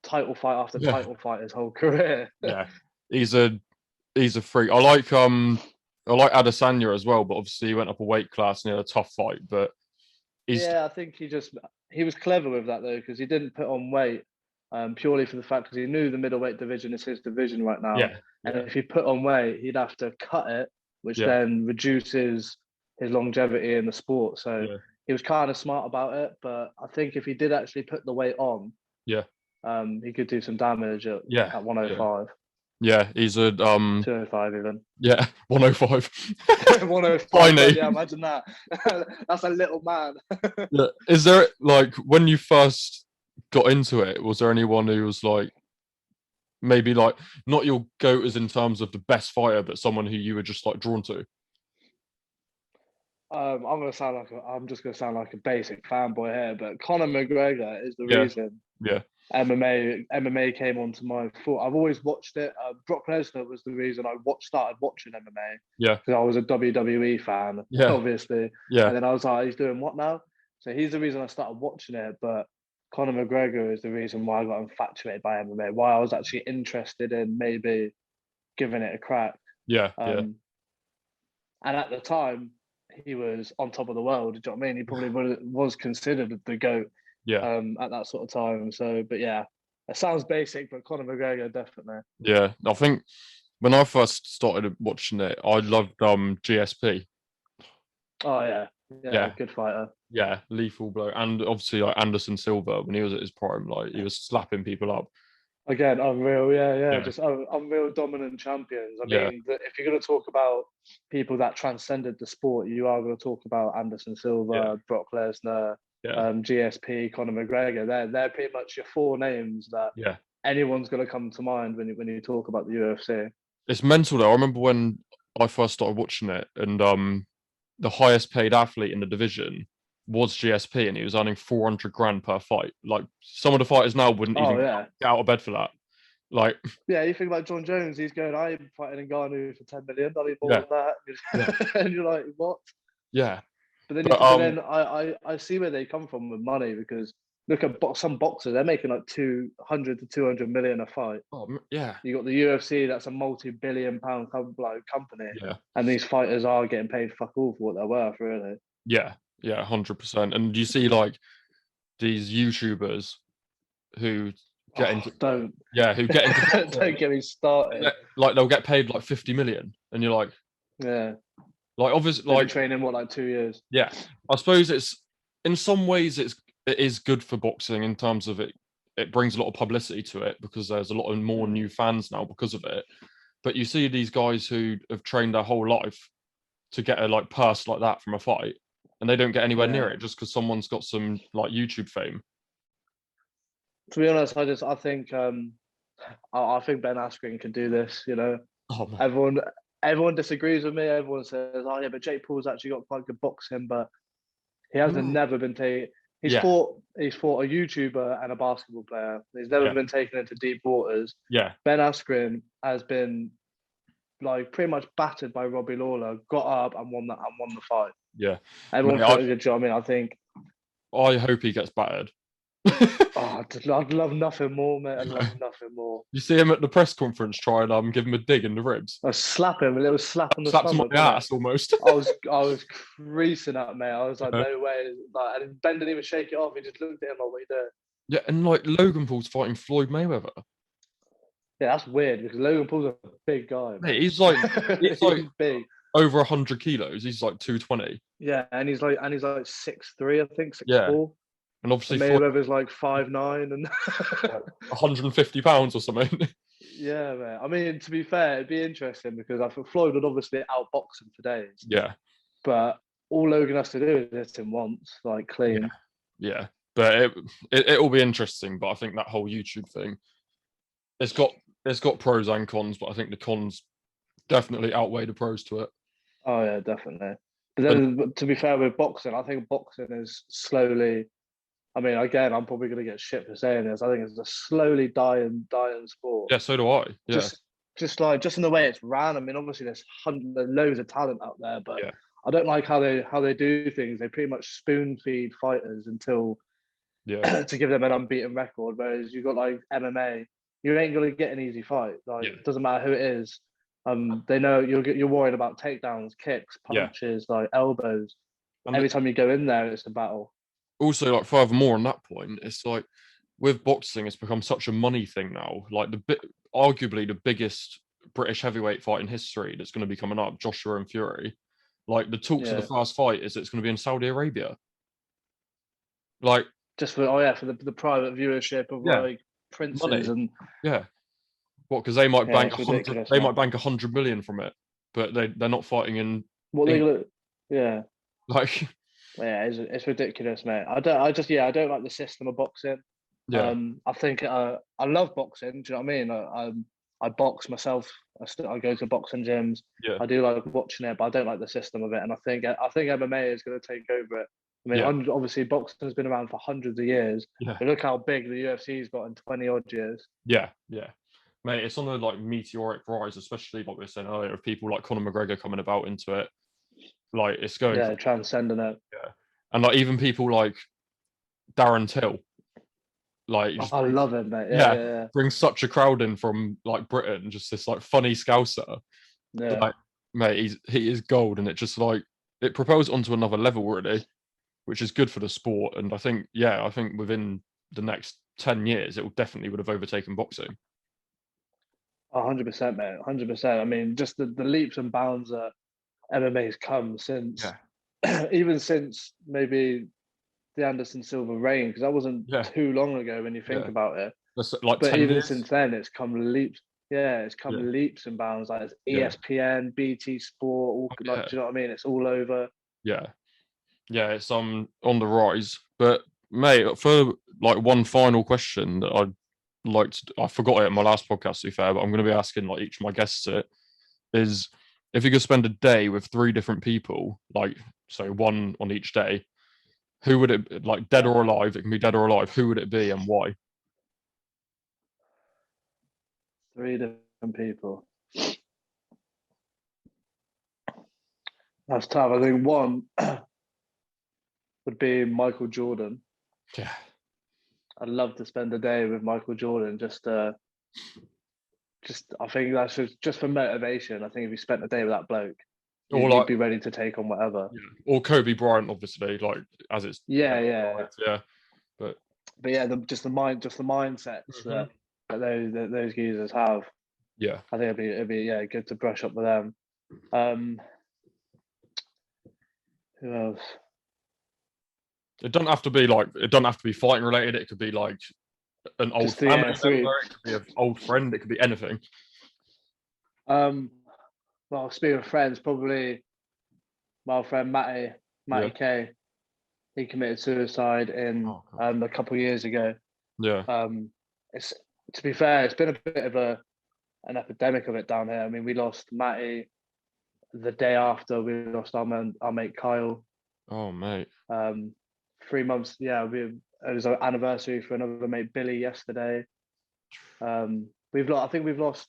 title fight after yeah, title fight his whole career. yeah. He's a freak. I like Adesanya as well, but obviously he went up a weight class and he had a tough fight. But he's Yeah, I think he was clever with that though because he didn't put on weight purely for the fact because he knew the middleweight division is his division right now, yeah, and yeah, if he put on weight, he'd have to cut it, which yeah, then reduces his longevity in the sport. So yeah, he was kind of smart about it, but I think if he did actually put the weight on, yeah, he could do some damage yeah, at yeah, 105, yeah. He's a 205 even. yeah, 105. 105, Tiny. yeah, imagine that. That's a little man. Yeah. Is there like when you first got into it, was there anyone who was like maybe like not your goat as in terms of the best fighter, but someone who you were just like drawn to? I'm just gonna sound like a basic fanboy here, but Conor McGregor is the Yeah, reason yeah, MMA came onto my foot. I've always watched it. Brock Lesnar was the reason I started watching MMA yeah, because I was a WWE fan, yeah, obviously. yeah, And then I was like, he's doing what now? So he's the reason I started watching it. But Conor McGregor is the reason why I got infatuated by MMA, why I was actually interested in maybe giving it a crack. yeah, yeah, Um, and at the time, he was on top of the world. Do you know what I mean? He probably was considered the GOAT yeah, at that sort of time. So, but yeah, it sounds basic, but Conor McGregor definitely. yeah. I think when I first started watching it, I loved GSP. Oh yeah, yeah, Yeah, good fighter. yeah, lethal blow, and obviously like Anderson Silva when he was at his prime, like he was slapping people up. Again, unreal, yeah, Yeah, just unreal dominant champions. I yeah, mean, if you're going to talk about people that transcended the sport, you are going to talk about Anderson yeah, Silva, Brock Lesnar, yeah, GSP, Conor McGregor. They're pretty much your four names that yeah. anyone's going to come to mind when you talk about the UFC. It's mental though. I remember when I first started watching it, and the highest paid athlete in the division was GSP, and he was earning 400 grand per fight. Like some of the fighters now wouldn't Oh even yeah, get out of bed for that. Like, Yeah, you think about John Jones, he's going, I'm fighting Ngannou for 10 million, I need more yeah, than that. yeah, And you're like, what? yeah. But then, But I see where they come from with money, because look at some boxers, they're making like 200 to 200 million a fight. yeah, You got the UFC, that's a multi-billion-pound company, yeah, and these fighters are getting paid fuck all for what they're worth, really. yeah, yeah, 100%. And you see like these YouTubers who get Oh, into don't who get into don't boxing, get me started. like they'll get paid like 50 million, and you're Yeah, like obviously they've been like training what, like 2 years. yeah. I suppose it's in some ways it is good for boxing in terms of it brings a lot of publicity to it because there's a lot of more new fans now because of it. But you see these guys who have trained their whole life to get a like purse like that from a fight, and they don't get anywhere near Yeah. it just because someone's got some like YouTube fame. To be honest, I think Ben Askren can do this. Oh man. Everyone everyone disagrees with me. Everyone says, "Oh yeah, but Jake Paul's actually got quite good boxing," but he hasn't No. never been taken. Yeah, He's fought a YouTuber and a basketball player. He's never yeah, been taken into deep waters. yeah, Ben Askren has been like pretty much battered by Robbie Lawler, got up and won the fight. yeah. Everyone Mate, thought he did a good job. I mean, I think, I hope he gets battered. oh, I'd love nothing more, mate. I'd love nothing more. You see him at the press conference trying give him a dig in the ribs. I slap him, a little slap on the Slaps him on stomach, the wasn't ass almost. it? I was creasing up, mate. I was like, no way. Like, and Ben didn't even shake it off. He just looked at him like, what are you doing? Yeah, and like Logan Paul's fighting Floyd Mayweather. Yeah, that's weird because Logan Paul's a big guy, Mate, man. he's like He's big. over 100 kilos. He's like 220. Yeah, and he's like 6'3", I think, Yeah, 6'4". and obviously And Floyd Mayweather's like 5'9", and like 150 pounds or something. yeah, man. I mean, to be fair, it'd be interesting because I think Floyd would obviously outbox him for days, Yeah, but all Logan has to do is hit him once, like yeah, clean. yeah. But it will be interesting. But I think that whole YouTube thing, it's got pros and cons. But I think the cons definitely outweigh the pros to it. Oh yeah, definitely. But But then, to be fair with boxing, I think boxing is slowly. I mean, again, I'm probably going to get shit for saying this. I think it's a slowly dying sport. yeah, so do I. Yeah, Just, just in the way it's ran. I mean, obviously there's loads of talent out there, but yeah, I don't like how they do things. They pretty much spoon feed fighters until yeah, to give them an unbeaten record. Whereas you've got like MMA, you ain't going to get an easy fight. Like, yeah, it doesn't matter who it is. They know you're worried about takedowns, kicks, yeah. punches, like elbows. And Every time you go in there, it's a battle. also, like furthermore on that point, it's like with boxing, it's become such a money thing now. Like arguably the biggest British heavyweight fight in history that's going to be coming up, Joshua and Fury. Like the talks of the Yeah, first fight is it's going to be in Saudi Arabia. Like, just for for the private viewership of yeah, like princes money. and Yeah. What? Because they might yeah, bank it's 100. ridiculous, They man. might bank 100 million from it, but they're not fighting in What they England. gonna? Yeah, Like, yeah, it's ridiculous, mate. I don't like the system of boxing. yeah, I think I love boxing. Do you know what I mean? I box myself. I go to boxing gyms. yeah, I do like watching it, but I don't like the system of it. And I think MMA is going to take over it. I mean, yeah, obviously boxing has been around for hundreds of years, yeah, but look how big the UFC's got in 20 odd years. yeah, yeah. Mate, it's on a like meteoric rise, especially like we were saying earlier, of people like Conor McGregor coming about into it. Like it's going Yeah, transcending it. yeah. And like even people like Darren Till, like he just I brings, love it, mate. Yeah, yeah, yeah, brings such a crowd in from like Britain, just this like funny scouser. yeah. Like, mate, he is gold, and it just like it propels it onto another level really, which is good for the sport. And I think within the next 10 years, it will definitely would have overtaken boxing. 100%, mate. 100%. I mean, just the leaps and bounds that MMA's come since, Yeah, even since maybe the Anderson Silva reign, because that wasn't yeah, too long ago when you think yeah. about it. That's like But 10 even years. since then, it's come leaps. Yeah, it's Yeah, come leaps and bounds. Like it's yeah, ESPN, BT Sport, all, oh, like, yeah, do you know what I mean? It's all over. yeah, yeah. It's on the rise. But mate, for like one final question that I forgot it in my last podcast, to be fair, but I'm going to be asking like each of my guests it is if you could spend a day with three different people, like so one on each day, who would it like dead or alive? It can be dead or alive. Who would it be and why? 3 different people. That's tough. I think one would be Michael Jordan. Yeah. I'd love to spend a day with Michael Jordan. I think that's just for motivation. I think if you spent a day with that bloke, Or you'd be ready to take on whatever. Yeah. Or Kobe Bryant, obviously, like as it's yeah. But yeah, just the mindsets that those geezers have. Yeah, I think it'd be good to brush up with them. Who else? it doesn't have to be fighting related. It could be like an old family member. It could be an old friend. It could be anything. Well, speaking of friends, probably my friend Matty K. He committed suicide a couple of years ago. Yeah. It's, to be fair, it's been a bit of an epidemic of it down here. I mean, we lost Matty the day after we lost our mate Kyle. Oh, mate. 3 months. Yeah, it was our anniversary for another mate Billy yesterday. I think we've lost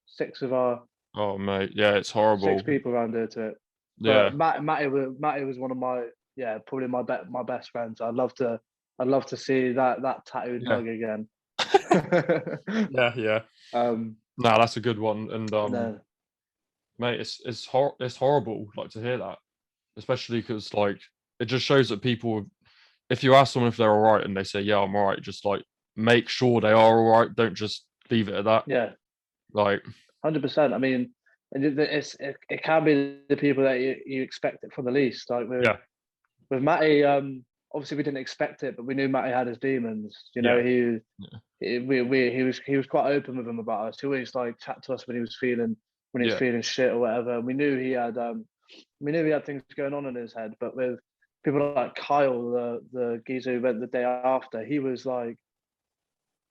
six of our. Oh, mate. Yeah, it's horrible. 6 people around here to it. Yeah. But Matty was one of my probably my best friends. I'd love to see that tattooed mug again. Yeah. Nah, that's a good one. And mate, it's horrible like to hear that, especially because like it just shows that people, if you ask someone if they're all right and they say yeah I'm all right, just like make sure they are all right. Don't just leave it at that. Yeah, like 100%. I mean, it can be the people that you expect it from the least. Like with Matty, obviously we didn't expect it, but we knew Matty had his demons. You know, he was quite open with him about us. He always like chat to us when he was feeling shit or whatever. And we knew he had things going on in his head. But with people like Kyle, the geezer who went the day after, he was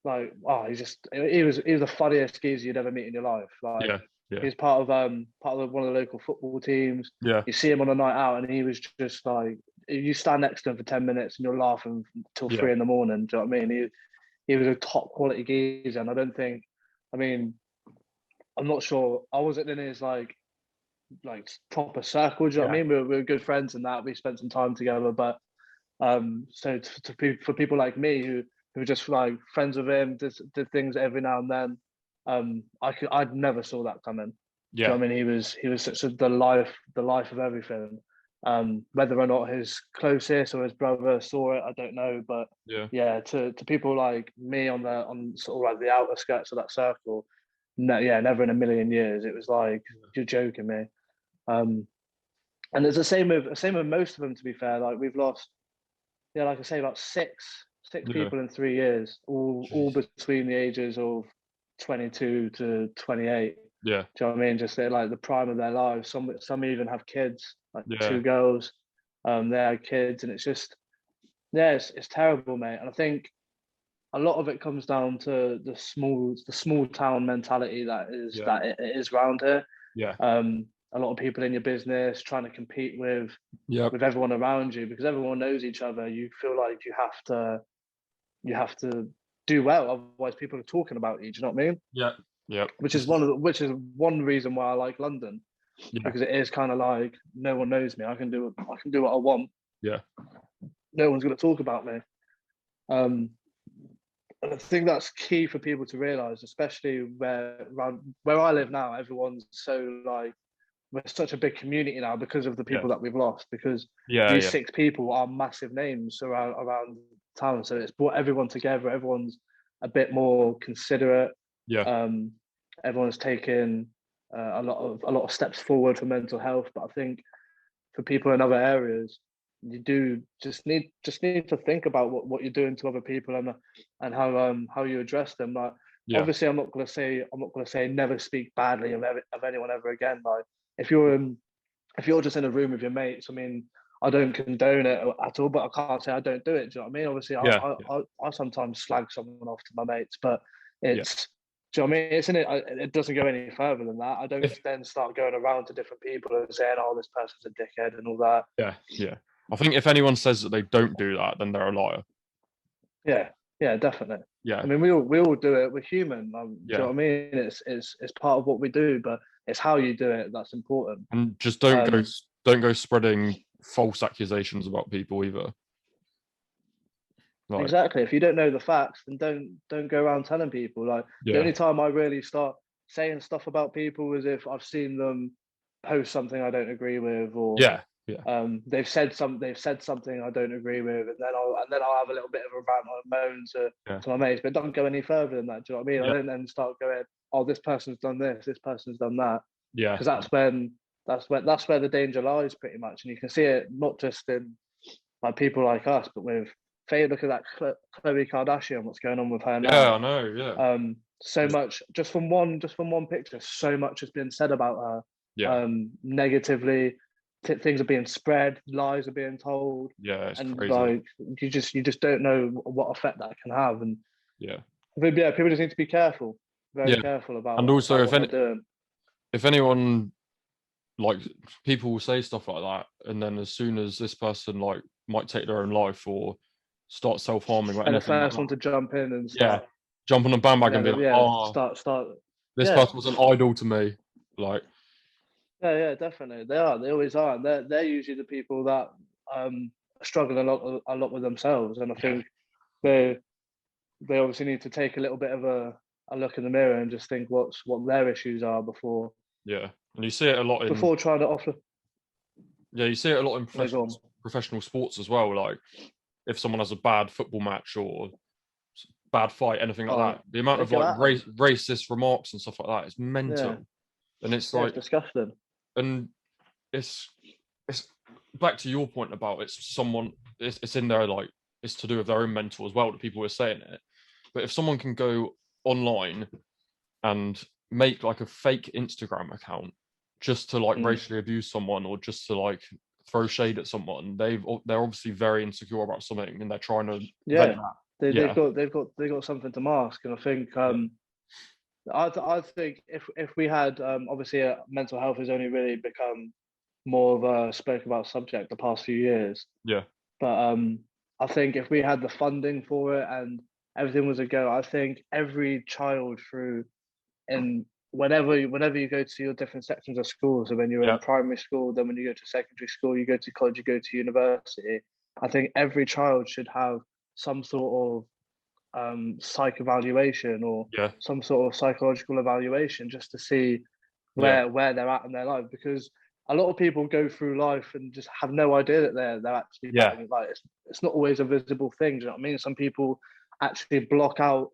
he was the funniest geezer you'd ever meet in your life. He's part of one of the local football teams. Yeah. You see him on a night out, and he was just like, you stand next to him for 10 minutes, and you're laughing till 3 a.m. Do you know what I mean? He was a top quality geezer, and I'm not sure. I wasn't in his like proper circle. Do you know what I mean? We were good friends and that we spent some time together. But so for people like me who were just like friends with him, did things every now and then. I'd never saw that coming. Yeah. Do you know what I mean? He was such the life of everything. Whether or not his closest or his brother saw it, I don't know. But to people like me on sort of like the outer skirts of that circle, never in a million years. It was like, you're joking me. And it's the same with most of them. To be fair, like we've lost, like I say, about six people in 3 years, all between the ages of 22 to 28. Yeah. Do you know what I mean? Just like the prime of their lives. Some even have kids, like 2 girls. They had kids, and it's just, it's terrible, mate. And I think a lot of it comes down to the small town mentality that it is around here. Yeah. A lot of people in your business trying to compete with everyone around you, because everyone knows each other. You feel like you have to do well, otherwise people are talking about you. Do you know what I mean? Yeah. Which is one reason why I like London, because it is kind of like no one knows me. I can do what I want. Yeah. No one's going to talk about me. And I think that's key for people to realize, especially where I live now. Everyone's so like, we're such a big community now because of the people that we've lost. Because these 6 people are massive names around town, so it's brought everyone together. Everyone's a bit more considerate. Everyone's taken a lot of steps forward for mental health. But I think for people in other areas, you do just need to think about what you're doing to other people and how you address them. Like, obviously, I'm not gonna say never speak badly of anyone ever again. Like, if you're just in a room with your mates, I mean, I don't condone it at all, but I can't say I don't do it. Do you know what I mean? Obviously, I sometimes slag someone off to my mates, but it's. Do you know what I mean? It doesn't go any further than that. I don't then start going around to different people and saying, "Oh, this person's a dickhead" and all that. Yeah. I think if anyone says that they don't do that, then they're a liar. Yeah, Yeah, definitely. Yeah, I mean, we all do it. We're human. Do you know yeah, what I mean? It's part of what we do, but it's how you do it that's important. and just Um, don't go spreading false accusations about people either. Like, exactly. If you don't know the facts, then don't go around telling people. Like the yeah, only time I really start saying stuff about people is if I've seen them post something I don't agree with, or yeah, yeah, they've said something I don't agree with, and then I'll have a little bit of a rant or a moan yeah, to my mates, but don't go any further than that. Do you know what I mean? I yeah, don't then start going, oh, this person's done this person's done that, yeah, because that's where the danger lies pretty much, and you can see it not just in like people like us, but with Faye. Look at that Khloe Kardashian, what's going on with her yeah. now? I know. Yeah, So It's- much just from one picture, so much has been said about her, yeah, negatively. Things are being spread, lies are being told, yeah. It's and crazy. like you just don't know what effect that can have. And Yeah, but yeah, people just need to be careful, very yeah. careful And about also, what they're doing. if anyone, like, people will say stuff like that, and then as soon as this person like might take their own life or start self harming or And the anything like first that, one to jump in and yeah, start, jump on the bandwagon yeah, and be like, yeah, oh, start, this yeah, person was an idol to me. Like, yeah, definitely. They are. They always are. And they're usually the people that struggle a lot with themselves. And I yeah, think they they obviously need to take a little bit of a look in the mirror and just think what their issues are before yeah. And you see it a lot in, before trying to offer. yeah, you see it a lot in No, go on. professional sports as well. Like, if someone has a bad football match or bad fight, anything like Oh, that, the amount they of go like at them. racist remarks and stuff like that is Yeah, mental. And it's yeah, it's like, disgusting. and it's it's back to your point about it's in there, like, it's to do with their own mental as well that people are saying it. But if someone can go online and make like a fake Instagram account just to like Mm. racially abuse someone or just to like throw shade at someone, they're obviously very insecure about something and they're trying to vent Yeah, that. they they've Yeah, got they've got they've got something to mask, and I think yeah, I think if we had obviously mental health has only really become more of a spoke about subject the past few years. yeah, But I think if we had the funding for it and everything was a go, I think every child through in whenever you go to your different sections of school, so when you're yeah, in primary school, then when you go to secondary school, you go to college, you go to university, I think every child should have some sort of psych evaluation or yeah, some sort of psychological evaluation just to see yeah, where they're at in their life, because a lot of people go through life and just have no idea that they're actually yeah, bad. Like it's not always a visible thing. Do you know what I mean? Some people actually block out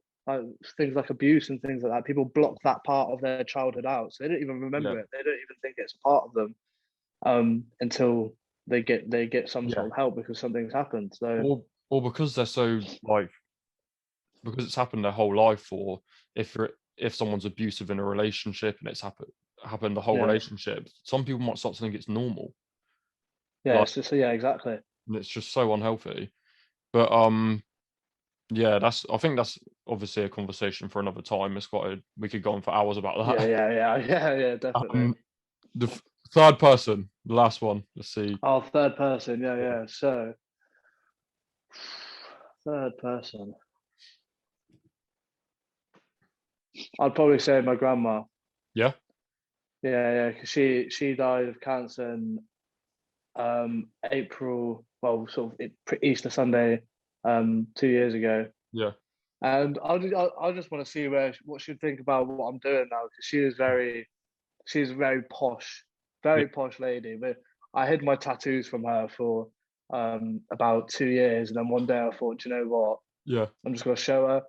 things like abuse and things like that. People block that part of their childhood out, so they don't even yeah, remember it. They don't even think it's a part of them until they get some yeah. sort of help because something's happened. So Or because they're so like, because it's happened their whole life, or if someone's abusive in a relationship and it's happened the whole yeah, relationship, some people might start to think it's normal. yeah, Like, it's just yeah, exactly. and it's just so unhealthy. But yeah, that's I think that's obviously a conversation for another time. We could go on for hours about Yeah, that. yeah, yeah, yeah, definitely. Um, the third person, the last one. Let's see. Oh, third person. Yeah, Yeah, yeah. So, third person. I'd probably say my grandma. yeah, Yeah, yeah, because she died of cancer in April. Well, sort of Easter Sunday, 2 years ago. yeah, And I just want to see what she'd think about what I'm doing now, because she's very posh, yeah, very posh lady. But I hid my tattoos from her for about 2 years, and then one day I thought, you know what? yeah, I'm just going to show her.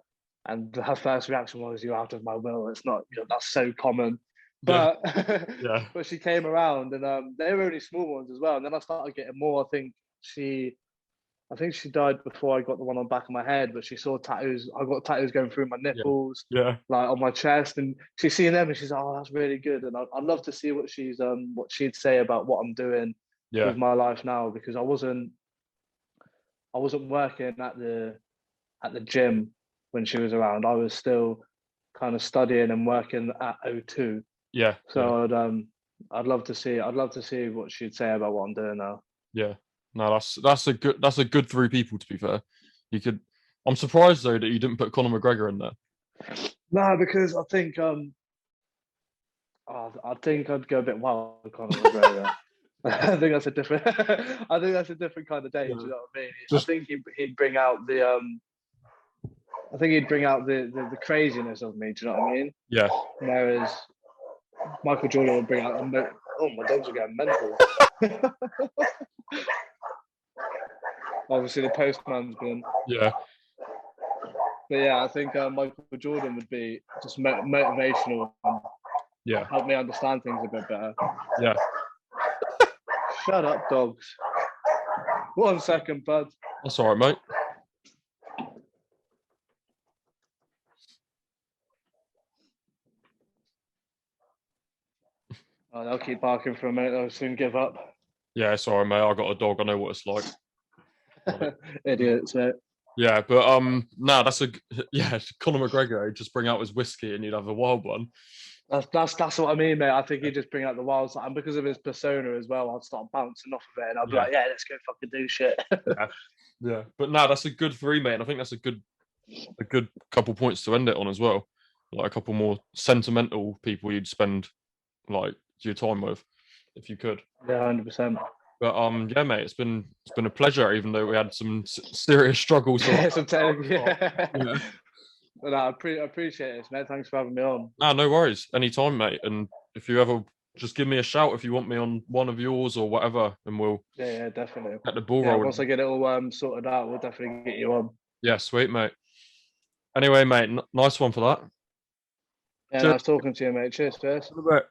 And her first reaction was, "You're out of my will." It's not, that's so common. yeah, But yeah, but she came around, and they were only small ones as well. And then I started getting more. I think she died before I got the one on the back of my head, but she saw tattoos. I got tattoos going through my yeah, nipples, yeah, like on my chest, and she's seen them, and she's like, "Oh, that's really good." And I'd love to see what she'd say about what I'm doing yeah, with my life now, because I wasn't working at the gym when she was around. I was still kind of studying and working at O2. yeah, yeah, So I'd love to see what she'd say about what I'm doing now. yeah. No, that's a good three people. To be fair, you could. I'm surprised though that you didn't put Conor McGregor in there. No, because I think I'd go a bit wild with Conor McGregor. I think that's a different. I think that's a different kind of day. Yeah. Do you know what I mean? I Just think he'd bring out the. I think he'd bring out the craziness of me. Do you know what I mean? yeah. Whereas Michael Jordan would bring out. Oh, my dogs are getting mental. Obviously, the postman's been. Yeah. But yeah, I think Michael Jordan would be just motivational and Yeah. help me understand things a bit better. Yeah. Shut up, dogs. 1 second, bud. That's all right, mate. Oh, they'll keep barking for a minute. They'll soon give up. Yeah, sorry, mate. I got a dog. I know what it's like. Idiots, mate. Yeah, but nah, that's yeah. Conor McGregor he'd just bring out his whiskey and you'd have a wild one. That's what I mean, mate. I think he'd just bring out the wild side, and because of his persona as well, I'd start bouncing off of it, and I'd be like, "Yeah, let's go fucking do shit." Yeah. But nah, that's a good 3, mate. And I think that's a good couple points to end it on as well. Like a couple more sentimental people you'd spend like your time with, if you could. Yeah, 100%. But yeah, mate, it's been a pleasure, even though we had some serious struggles. Yeah, Yeah. But I appreciate it, mate. Thanks for having me on. Nah, no worries. Anytime, mate. And if you ever just give me a shout if you want me on one of yours or whatever, and we'll Yeah, definitely. get the ball Yeah, rolling. once I get it all sorted out, we'll definitely get you on. Yeah, sweet, mate. Anyway, mate, nice one for that. Yeah, Cheers. nice talking to you, mate. Cheers, first. In a bit.